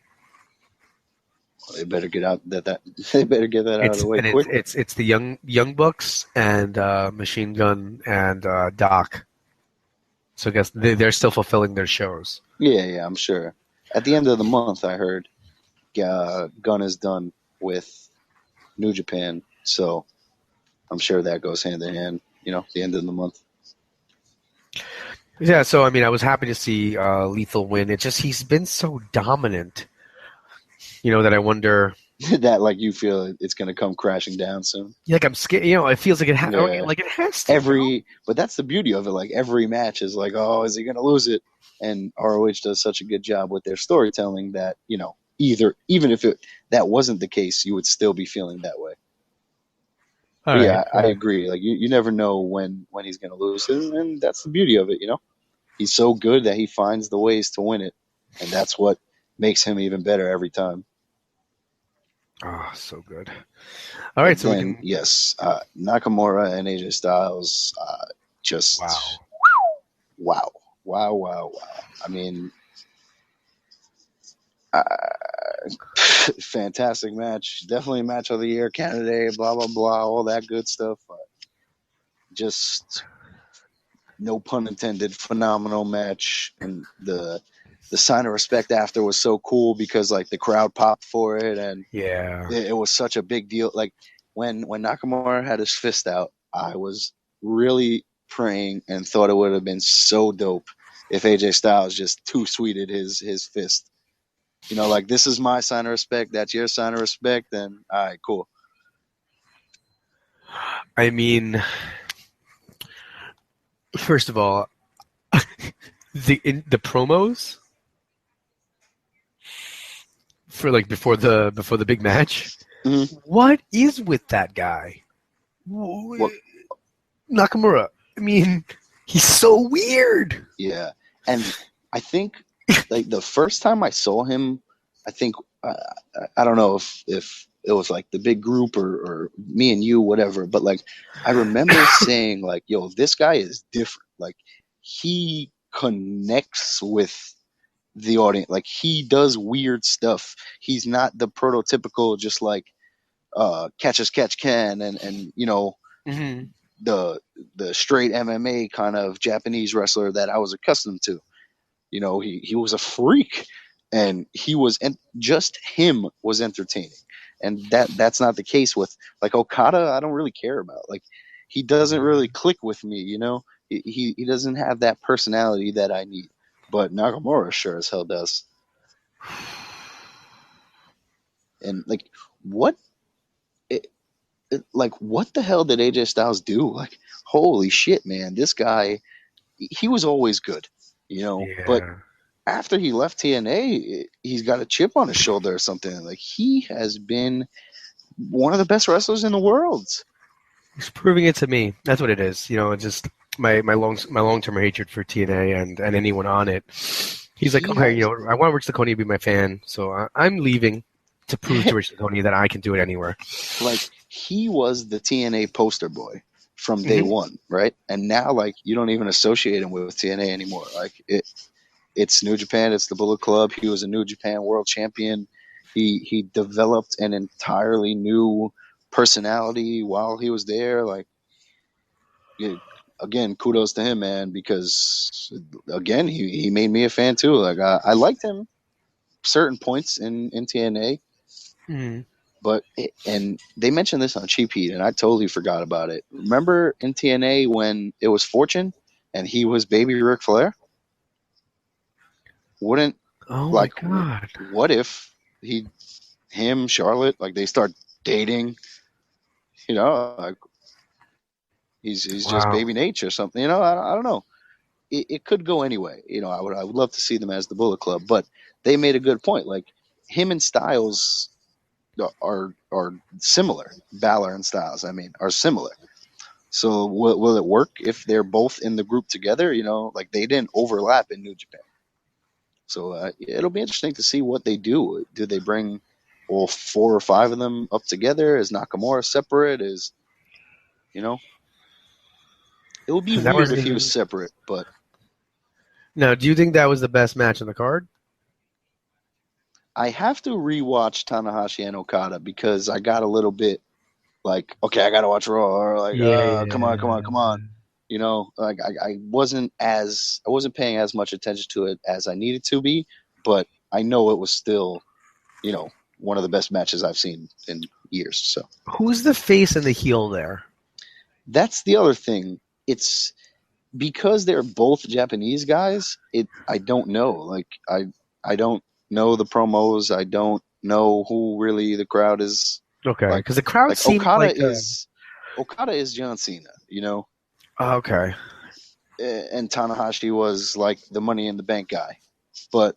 they better get out they better get that out of the way quick. It's the young Bucks and Machine Gun and Doc. So I guess they're still fulfilling their shows. Yeah, I'm sure. At the end of the month, I heard Gun is done with New Japan, so I'm sure that goes hand in hand. The end of the month. Yeah, so I mean, I was happy to see Lethal win. It's just he's been so dominant, that I wonder. That you feel it's going to come crashing down soon. Like I'm scared. It feels like it. Yeah. Like it has to. But that's the beauty of it. Like every match is like, oh, is he going to lose it? And ROH does such a good job with their storytelling that even if that wasn't the case, you would still be feeling that way. Right. I agree. Like you never know when he's going to lose, and that's the beauty of it. He's so good that he finds the ways to win it, and that's what makes him even better every time. Oh, so good. All right, so then, yes, Nakamura and AJ Styles, just wow. I mean, fantastic match. Definitely match of the year, candidate, blah, blah, blah, all that good stuff. Just, no pun intended, phenomenal match. And the sign of respect after was so cool because the crowd popped for it, and it was such a big deal. Like when Nakamura had his fist out, I was really praying and thought it would have been so dope if AJ Styles just two-sweeted his fist. This is my sign of respect, that's your sign of respect, and all right, cool. I mean, first of all, the promos for before the big match. Mm-hmm. What is with that guy? What? Nakamura. I mean, he's so weird. Yeah, and I think the first time I saw him, I think I don't know if it was the big group or me and you, whatever, but I remember saying yo, this guy is different. He connects with the audience. He does weird stuff. He's not the prototypical just catch as catch can and mm-hmm. the straight MMA kind of Japanese wrestler that I was accustomed to. He was a freak, and just him was entertaining. And that's not the case with Okada. I don't really care about. He doesn't really click with me. He doesn't have that personality that I need. But Nakamura sure as hell does. And what the hell did AJ Styles do? Holy shit, man! This guy, he was always good, But after he left TNA, he's got a chip on his shoulder or something. He has been one of the best wrestlers in the world. He's proving it to me. That's what it is. Just my long-term hatred for TNA and anyone on it. He's like, okay, I want Rich Laconia to be my fan, so I'm leaving to prove to Rich Laconia that I can do it anywhere. He was the TNA poster boy from day one, right? And now, you don't even associate him with TNA anymore. It's New Japan. It's the Bullet Club. He was a New Japan World Champion. He developed an entirely new personality while he was there. Again, kudos to him, man, because again, he made me a fan too. I liked him certain points in TNA, but and they mentioned this on Cheap Heat, and I totally forgot about it. Remember in TNA when it was Fortune and he was Baby Ric Flair? Wouldn't my God? What if him, Charlotte, they start dating? He's just Baby Nate or something. I don't know. It could go anyway. I would love to see them as the Bullet Club, but they made a good point. Him and Styles are similar. Balor and Styles, are similar. So will it work if they're both in the group together? They didn't overlap in New Japan. So it'll be interesting to see what they do. Do they bring all 4 or 5 of them up together? Is Nakamura separate? It would be weird if he was separate, but... Now, do you think that was the best match on the card? I have to rewatch Tanahashi and Okada because I got a little bit like, okay, I got to watch Raw, or like, Yeah. come on. You know, like I wasn't paying as much attention to it as I needed to be, but I know it was still, you know, one of the best matches I've seen in years. So Who's the face and the heel there? that's the other thing. It's because they're both Japanese guys. I don't know. Like I don't know the promos. I don't know who really the crowd is. Okay, Like because the crowd like seemed Okada is John Cena, you know, okay. and Tanahashi was like the Money in the Bank guy. But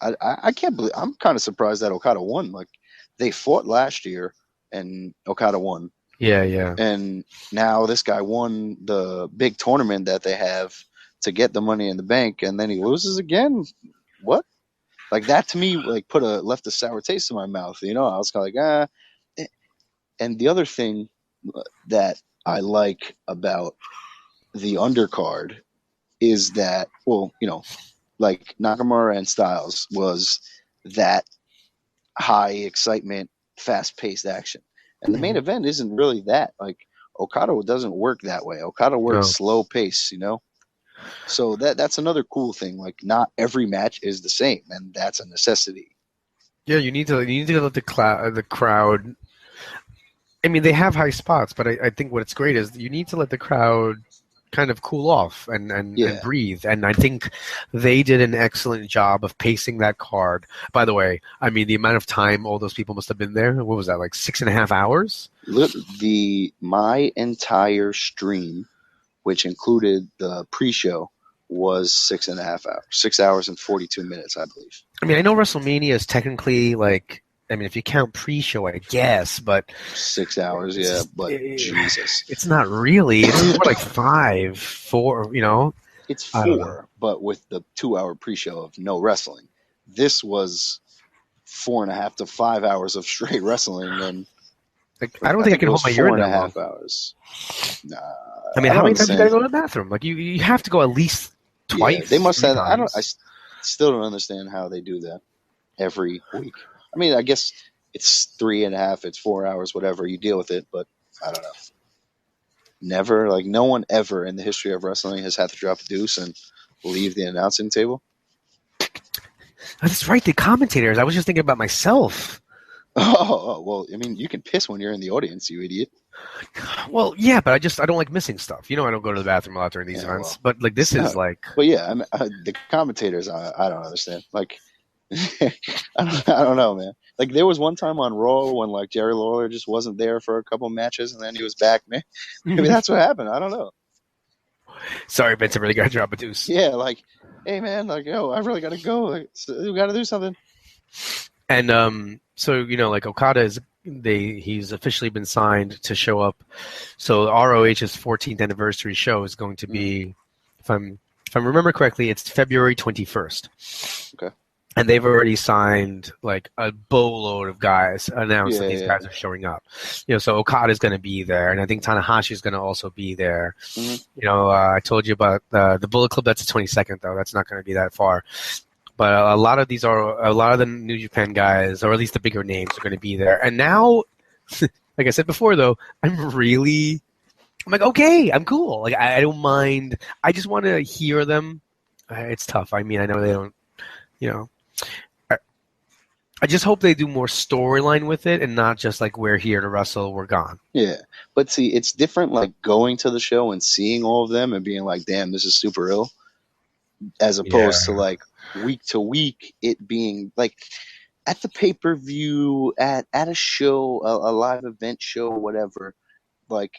I can't believe, I'm kind of surprised that Okada won. Like they fought last year and Okada won. Yeah. And now this guy won the big tournament that they have to get the Money in the Bank, and then he loses again. What? Like that to me, like left a sour taste in my mouth. You know, I was kind of like, ah. And the other thing that I like about the undercard is that, well, you know, like Nakamura and Styles was that high excitement, fast paced action. And the main event isn't really that. Like Okada doesn't work that way. Okada works slow pace, you know? So that's another cool thing. Like not every match is the same, and that's a necessity. Yeah, you need to let the crowd. I mean, they have high spots, but I think what's great is you need to let the crowd kind of cool off and breathe. And I think they did an excellent job of pacing that card. By the way, I mean, the amount of time all those people must have been there, what was that, like 6.5 hours? My entire stream, which included the pre-show, was 6.5 hours. 6 hours and 42 minutes, I believe. I mean, I know WrestleMania is technically like, I mean, if you count pre-show, I guess, but 6 hours, yeah. But Jesus, it's not really. It's more like 5, 4. You know, it's 4, but with the 2-hour pre-show of no wrestling, this was 4.5 to 5 hours of straight wrestling, and like, I don't think I can hold my urine that long. 4.5 hours. Nah, I mean, how many times you gotta go to the bathroom? Like you have to go at least twice. Yeah, they must have. Times. I still don't understand how they do that every week. I mean, I guess it's 3.5, it's 4 hours, whatever. You deal with it, but I don't know. Never, like, no one ever in the history of wrestling has had to drop a deuce and leave the announcing table. That's right, the commentators. I was just thinking about myself. Oh, well, I mean, you can piss when you're in the audience, you idiot. Well, yeah, but I don't like missing stuff. You know, I don't go to the bathroom a lot during these events, but like this is like. But yeah, I mean, the commentators, I don't understand. Like, I don't know, man. Like there was one time on Raw when like Jerry Lawler just wasn't there for a couple matches and then he was back. Man, maybe that's what happened. I don't know. Sorry, Vince, I really got to drop a deuce. Yeah, like, hey man, like, yo, I really got to go. Like, we got to do something. And so you know, like Okada he's officially been signed to show up. So ROH's 14th anniversary show is going to be, if I remember correctly, it's February 21st. Okay. And they've already signed like a boatload of guys announced that these guys are showing up. You know, so Okada's going to be there, and I think Tanahashi's going to also be there. Mm-hmm. You know, I told you about the Bullet Club. That's the 22nd, though. That's not going to be that far. But a lot of the New Japan guys, or at least the bigger names, are going to be there. And now, like I said before, though, I'm like, okay, I'm cool. Like I don't mind. I just want to hear them. It's tough. I mean, I know they don't. You know. I just hope they do more storyline with it and not just like we're here to wrestle, we're gone. Yeah. But see, it's different like going to the show and seeing all of them and being like, damn, this is super ill, as opposed to like week to week it being like at the pay-per-view, at a show, a live event show, whatever. Like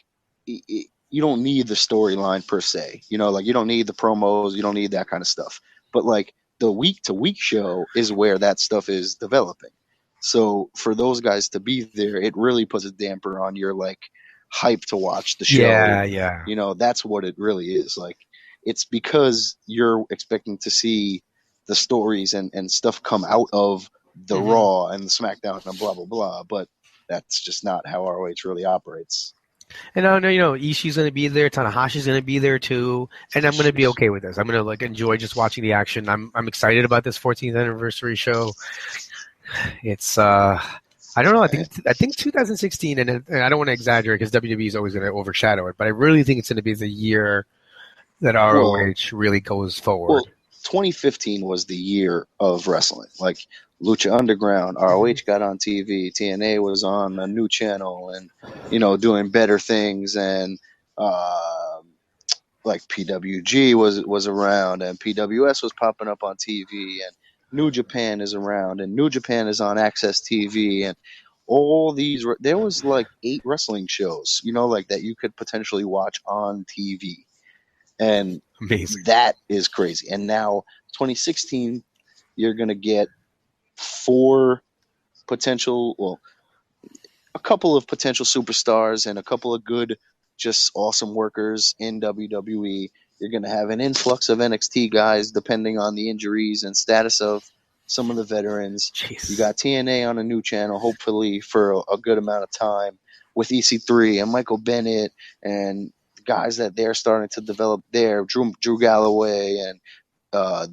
you don't need the storyline per se. You know, like you don't need the promos, you don't need that kind of stuff. But like the week-to-week show is where that stuff is developing. So for those guys to be there, it really puts a damper on your like hype to watch the show. Yeah. You know, that's what it really is. Like it's because you're expecting to see the stories and stuff come out of the Raw and the SmackDown and blah, blah, blah. But that's just not how ROH really operates. And I know, you know, Ishii's going to be there, Tanahashi's going to be there too, and I'm going to be okay with this. I'm going to like enjoy just watching the action. I'm excited about this 14th anniversary show. It's I don't know. I think 2016, and I don't want to exaggerate because WWE is always going to overshadow it, but I really think it's going to be the year that ROH really goes forward. Well, 2015 was the year of wrestling. Like Lucha Underground, ROH got on TV, TNA was on a new channel, and doing better things, and like PWG was around, and PWS was popping up on TV, and New Japan is around, and New Japan is on Access TV, and all these. There was like 8 wrestling shows, like that you could potentially watch on TV. And amazing. That is crazy. And now 2016, you're going to get 4 potential, a couple of potential superstars and a couple of good, just awesome workers in WWE. You're going to have an influx of NXT guys depending on the injuries and status of some of the veterans. Jeez. You got TNA on a new channel, hopefully for a good amount of time, with EC3 and Michael Bennett and guys that they're starting to develop there, Drew Galloway and a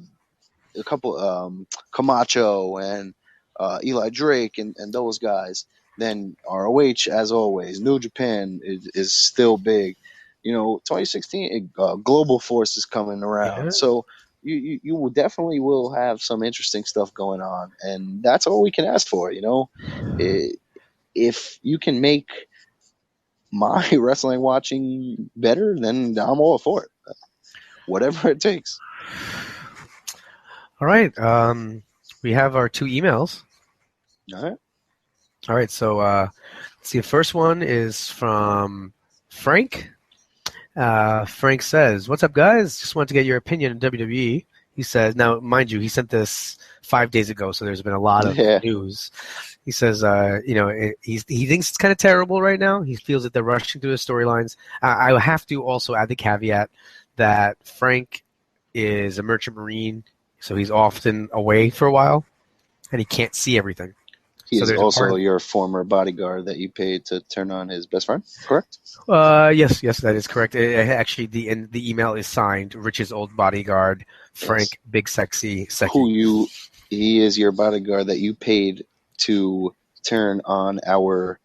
couple Camacho and Eli Drake and those guys. Then ROH, as always, New Japan is still big. 2016 Global Force is coming around, so you will definitely will have some interesting stuff going on, and that's all we can ask for. If you can make my wrestling watching better, then I'm all for it. Whatever it takes. All right. We have our 2 emails. All right. So let's see. The first one is from Frank. Frank says, "What's up, guys? Just wanted to get your opinion on WWE." He says, now, mind you, he sent this 5 days ago, so there's been a lot of news. He says, he thinks it's kind of terrible right now. He feels that they're rushing through the storylines. I have to also add the caveat that Frank is a merchant marine, so he's often away for a while, and he can't see everything. He is also your former bodyguard that you paid to turn on his best friend, correct? Yes, that is correct. Actually, the email is signed Rich's old bodyguard, Frank, yes. Big Sexy Second. He is your bodyguard that you paid to turn on our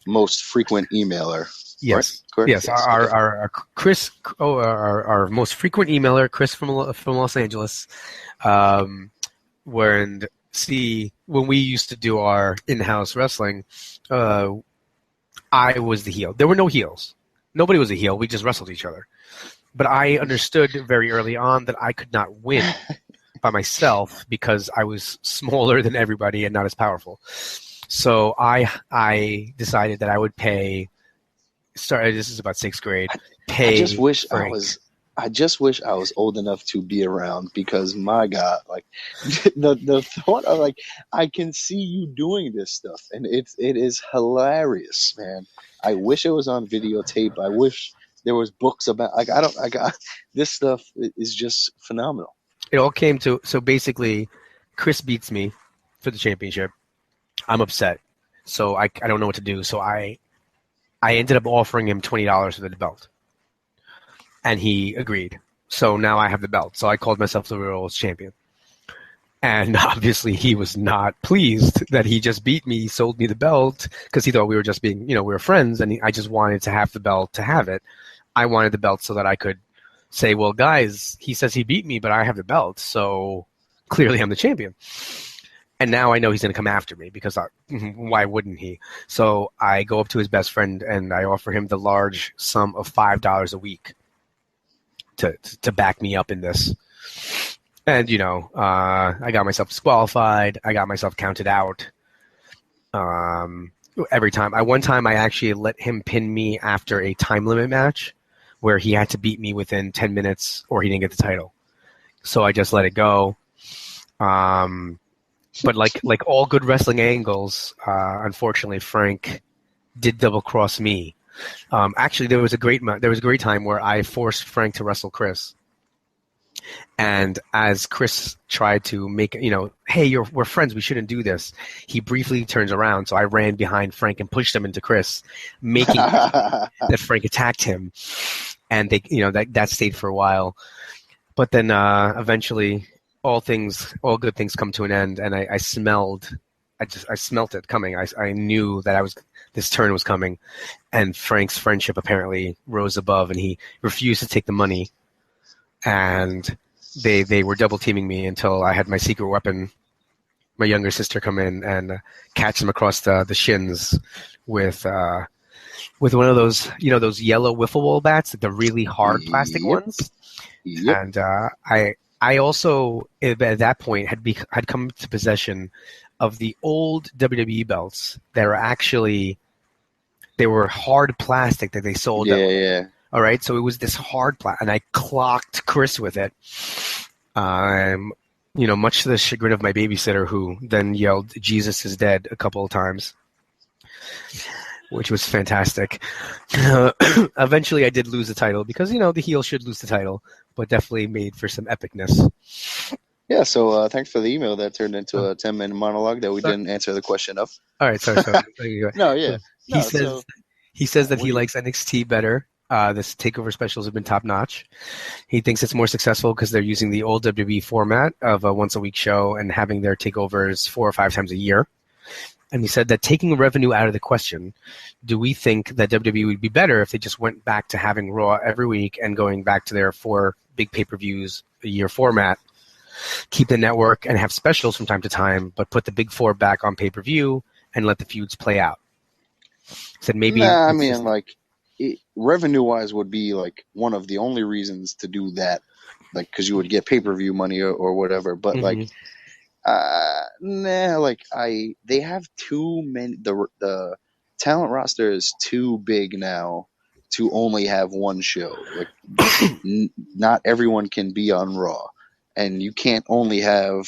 most frequent emailer. Yes, correct? Yes. Our Chris, our most frequent emailer, Chris from Los Angeles, when we used to do our in-house wrestling, I was the heel. There were no heels. Nobody was a heel. We just wrestled each other. But I understood very early on that I could not win by myself because I was smaller than everybody and not as powerful. So I decided that I would pay. This is about 6th grade. I just wish I was old enough to be around, because my God, like the thought of I can see you doing this stuff, and it is hilarious, man. I wish it was on videotape. I wish there was books about this stuff is just phenomenal. It all came to, so basically Chris beats me for the championship. I'm upset. So I don't know what to do. So I ended up offering him $20 for the belt. And he agreed. So now I have the belt. So I called myself the Royal Champion. And obviously he was not pleased that he just beat me, sold me the belt, because he thought we were just being, we were friends, and I just wanted to have the belt to have it. I wanted the belt so that I could say, well, guys, he says he beat me, but I have the belt, so clearly I'm the champion. And now I know he's going to come after me, because why wouldn't he? So I go up to his best friend and I offer him the large sum of $5 a week to back me up in this. And, I got myself disqualified. I got myself counted out every time. One time I actually let him pin me after a time limit match where he had to beat me within 10 minutes or he didn't get the title. So I just let it go. But like all good wrestling angles, unfortunately, Frank did double cross me. Actually, there was a great time where I forced Frank to wrestle Chris. And as Chris tried to make, hey, we're friends, we shouldn't do this, he briefly turns around. So I ran behind Frank and pushed him into Chris, making that Frank attacked him. And they, that stayed for a while. But then eventually all good things come to an end. And I smelled I smelt it coming. I knew that this turn was coming, and Frank's friendship apparently rose above, and he refused to take the money, and they were double teaming me until I had my secret weapon, my younger sister, come in and catch him across the shins with one of those, those yellow wiffle ball bats, the really hard plastic ones. Yep. And I also at that point had come to possession of the old WWE belts that were actually, they were hard plastic that they sold. Yeah. All right, so it was this hard plastic, and I clocked Chris with it. Much to the chagrin of my babysitter, who then yelled "Jesus is dead" a couple of times, which was fantastic. Eventually, I did lose the title because the heel should lose the title, but definitely made for some epicness. Yeah, so thanks for the email that turned into a 10-minute monologue that we didn't answer the question of. All right, sorry. No, yeah. He says that he likes NXT better. This takeover specials have been top notch. He thinks it's more successful because they're using the old WWE format of a once a week show and having their takeovers 4 or 5 times a year. And he said that taking revenue out of the question, do we think that WWE would be better if they just went back to having Raw every week and going back to their 4 big pay-per-views a year format, keep the network and have specials from time to time, but put the big 4 back on pay-per-view and let the feuds play out? He said maybe... revenue-wise would be like one of the only reasons to do that, like because you would get pay-per-view money or whatever. But they have too many. The talent roster is too big now to only have one show. Like, not everyone can be on Raw, and you can't only have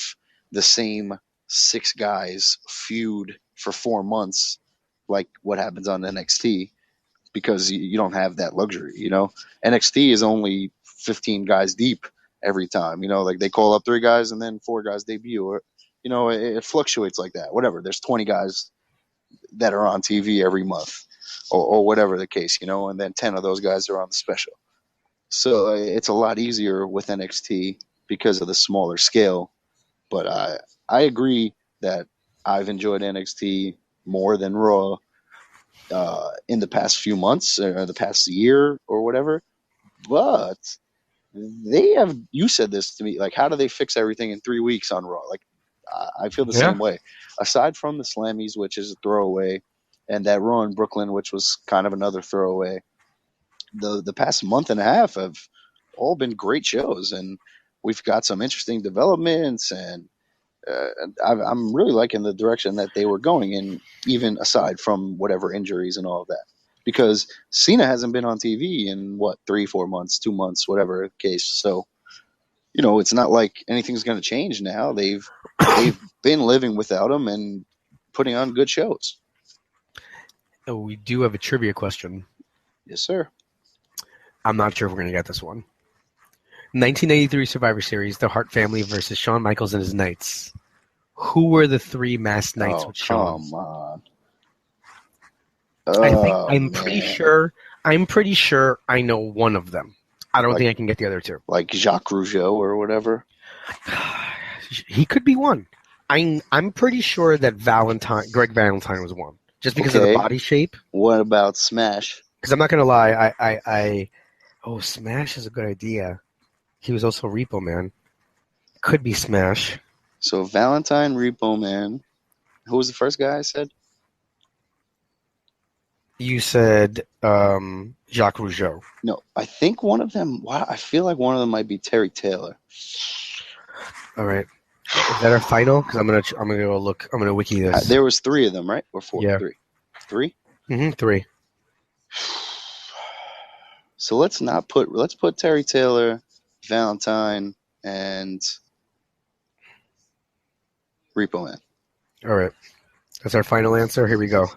the same 6 guys feud for 4 months, like what happens on NXT. Because you don't have that luxury, NXT is only 15 guys deep every time, like they call up 3 guys and then 4 guys debut, or, it fluctuates like that. Whatever. There's 20 guys that are on TV every month or whatever the case, and then 10 of those guys are on the special. So it's a lot easier with NXT because of the smaller scale. But I agree that I've enjoyed NXT more than Raw in the past few months or the past year or whatever, but you said this to me, like, how do they fix everything in 3 weeks on Raw? Like, I feel the same way. Aside from the Slammies, which is a throwaway, and that Raw in Brooklyn, which was kind of another throwaway, the past month and a half have all been great shows, and we've got some interesting developments, and I'm really liking the direction that they were going in, even aside from whatever injuries and all of that. Because Cena hasn't been on TV in, 3-4 months, 2 months, whatever the case. So, it's not like anything's going to change now. They've been living without him and putting on good shows. Oh, we do have a trivia question. Yes, sir. I'm not sure if we're going to get this one. 1983 Survivor Series, the Hart family versus Shawn Michaels and his Knights. Who were the 3 masked knights with Shawn? Come on. I'm pretty sure I know one of them. I don't think I can get the other 2. Like Jacques Rougeau or whatever? He could be one. I'm pretty sure that Greg Valentine was one. Just because of the body shape. What about Smash? Because I'm not going to lie, Smash is a good idea. He was also Repo Man. Could be Smash. So Valentine, Repo Man. Who was the first guy I said? You said Jacques Rougeau. No, I think one of them. Wow, I feel like one of them might be Terry Taylor. All right, is that our final? Because I'm gonna go look. I'm gonna wiki this. There was 3 of them, right? Or 4? Yeah. 3. 3. So let's put Terry Taylor, Valentine, and Repo Man. All right, that's our final answer. Here we go.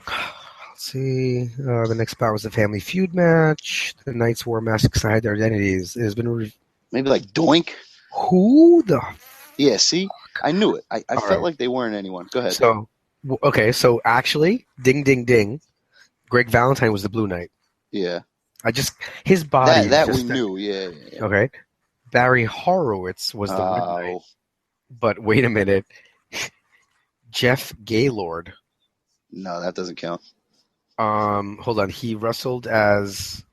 Let's see. The next bout was the Family Feud match. The Knights wore masks to hide their identities. It has been maybe like Doink. Who the? Yeah. See, I knew it. I felt like they weren't anyone. Go ahead. So, So actually, ding, ding, ding. Greg Valentine was the Blue Knight. Yeah. His body. That we knew. Yeah. Okay. Barry Horowitz was the Red Knight. But wait a minute. Jeff Gaylord. No, that doesn't count. Hold on. He wrestled as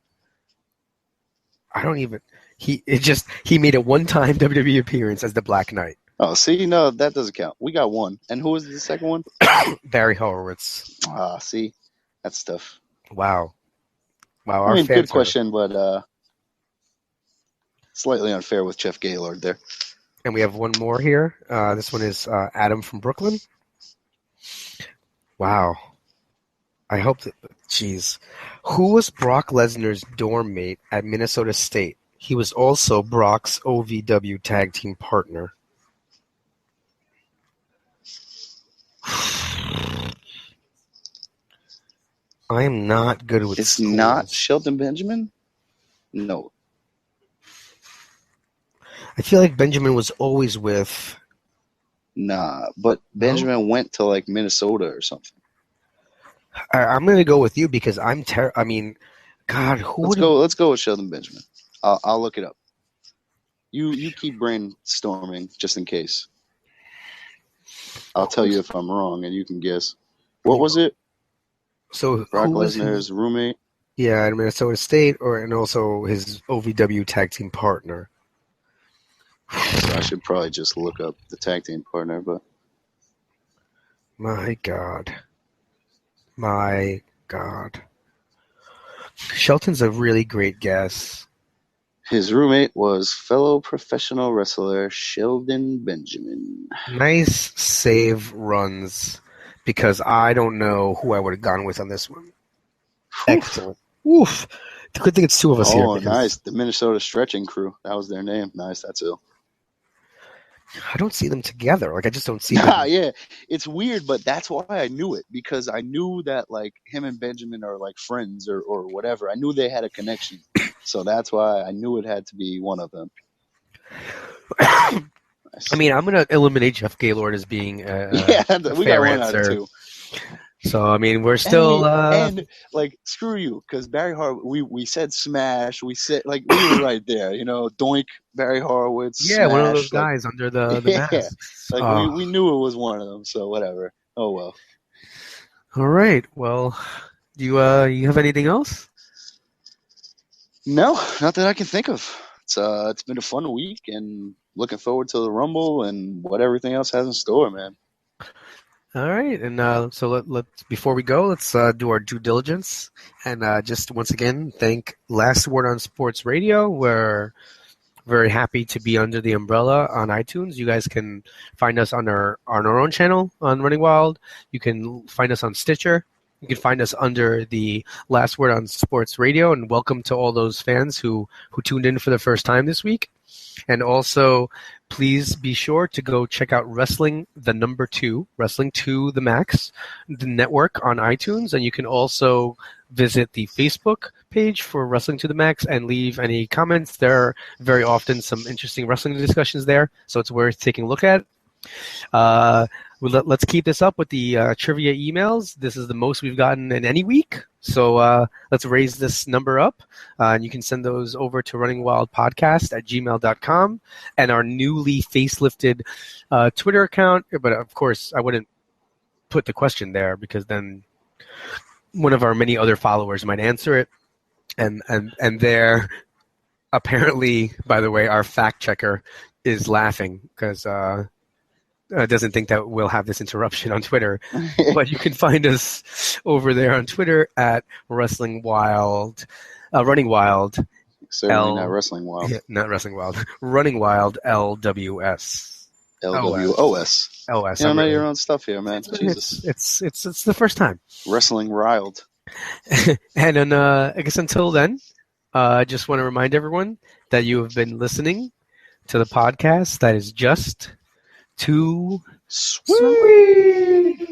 he made a one-time WWE appearance as the Black Knight. Oh, see, no, that doesn't count. We got one. And who was the second one? Barry Horowitz. Ah, see, that's tough. Wow. I mean, good question, but slightly unfair with Jeff Gaylord there. And we have one more here. This one is Adam from Brooklyn. Wow. I hope that. Jeez. Who was Brock Lesnar's dorm mate at Minnesota State? He was also Brock's OVW tag team partner. I am not good with It's schools. not Shelton Benjamin? No. I feel like Benjamin was always with. Nah, but Benjamin went to like Minnesota or something. I'm going to go with you because I'm I mean, God, who would? Let's go with Sheldon Benjamin. I'll look it up. You keep brainstorming just in case. I'll tell you if I'm wrong and you can guess. What was it? So Brock who was Lesnar's roommate? Yeah, at Minnesota State, and also his OVW tag team partner. So I should probably just look up the tag team partner, but My God. Shelton's a really great guess. his roommate was fellow professional wrestler Sheldon Benjamin. Nice save runs, because I don't know who I would have gone with on this one. Excellent. Oof. Good thing it's two of us here. Oh, nice. The Minnesota Stretching Crew. That was their name. Nice. That's ill. I don't see them together. Like, I just don't see them. Yeah. It's weird, but that's why I knew it. Because I knew that, like, him and Benjamin are, like, friends or whatever. I knew they had a connection. So that's why I knew it had to be one of them. I mean, I'm going to eliminate Jeff Gaylord as being a we got one out of two. So, I mean, we're still... And like, screw you, because Barry Horowitz, we said Smash, we said, like, we were right there, you know, Doink, Barry Horowitz, yeah, Smash, one of those like, guys under the yeah, mask. like, we knew it was one of them, so whatever. Oh, well. All right, well, do you have anything else? No, not that I can think of. It's been a fun week, and looking forward to the Rumble and what everything else has in store, man. All right, and so let's before we go, let's do our due diligence, and just once again thank Last Word on Sports Radio. We're very happy to be under the umbrella on iTunes. You guys can find us on our own channel on Running Wild. You can find us on Stitcher. You can find us under the Last Word on Sports Radio. And welcome to all those fans who tuned in for the first time this week. And also, please be sure to go check out Wrestling 2, Wrestling to the Max, the network on iTunes. And you can also visit the Facebook page for Wrestling to the Max and leave any comments. There are very often some interesting wrestling discussions there, so it's worth taking a look at. Let's keep this up with the trivia emails. This is the most we've gotten in any week. So let's raise this number up. And you can send those over to runningwildpodcast@gmail.com and our newly facelifted Twitter account. But, of course, I wouldn't put the question there because then one of our many other followers might answer it. And there, apparently, by the way, our fact checker is laughing because doesn't think that we'll have this interruption on Twitter. But you can find us over there on Twitter at Running Wild. Certainly not Wrestling Wild. Yeah, not Wrestling Wild. Running Wild LWS. LWOS. LS. You don't know your own stuff here, man. Jesus. It's the first time. Wrestling Wild. And then, I guess until then, I just want to remind everyone that you have been listening to the podcast that is just too sweet.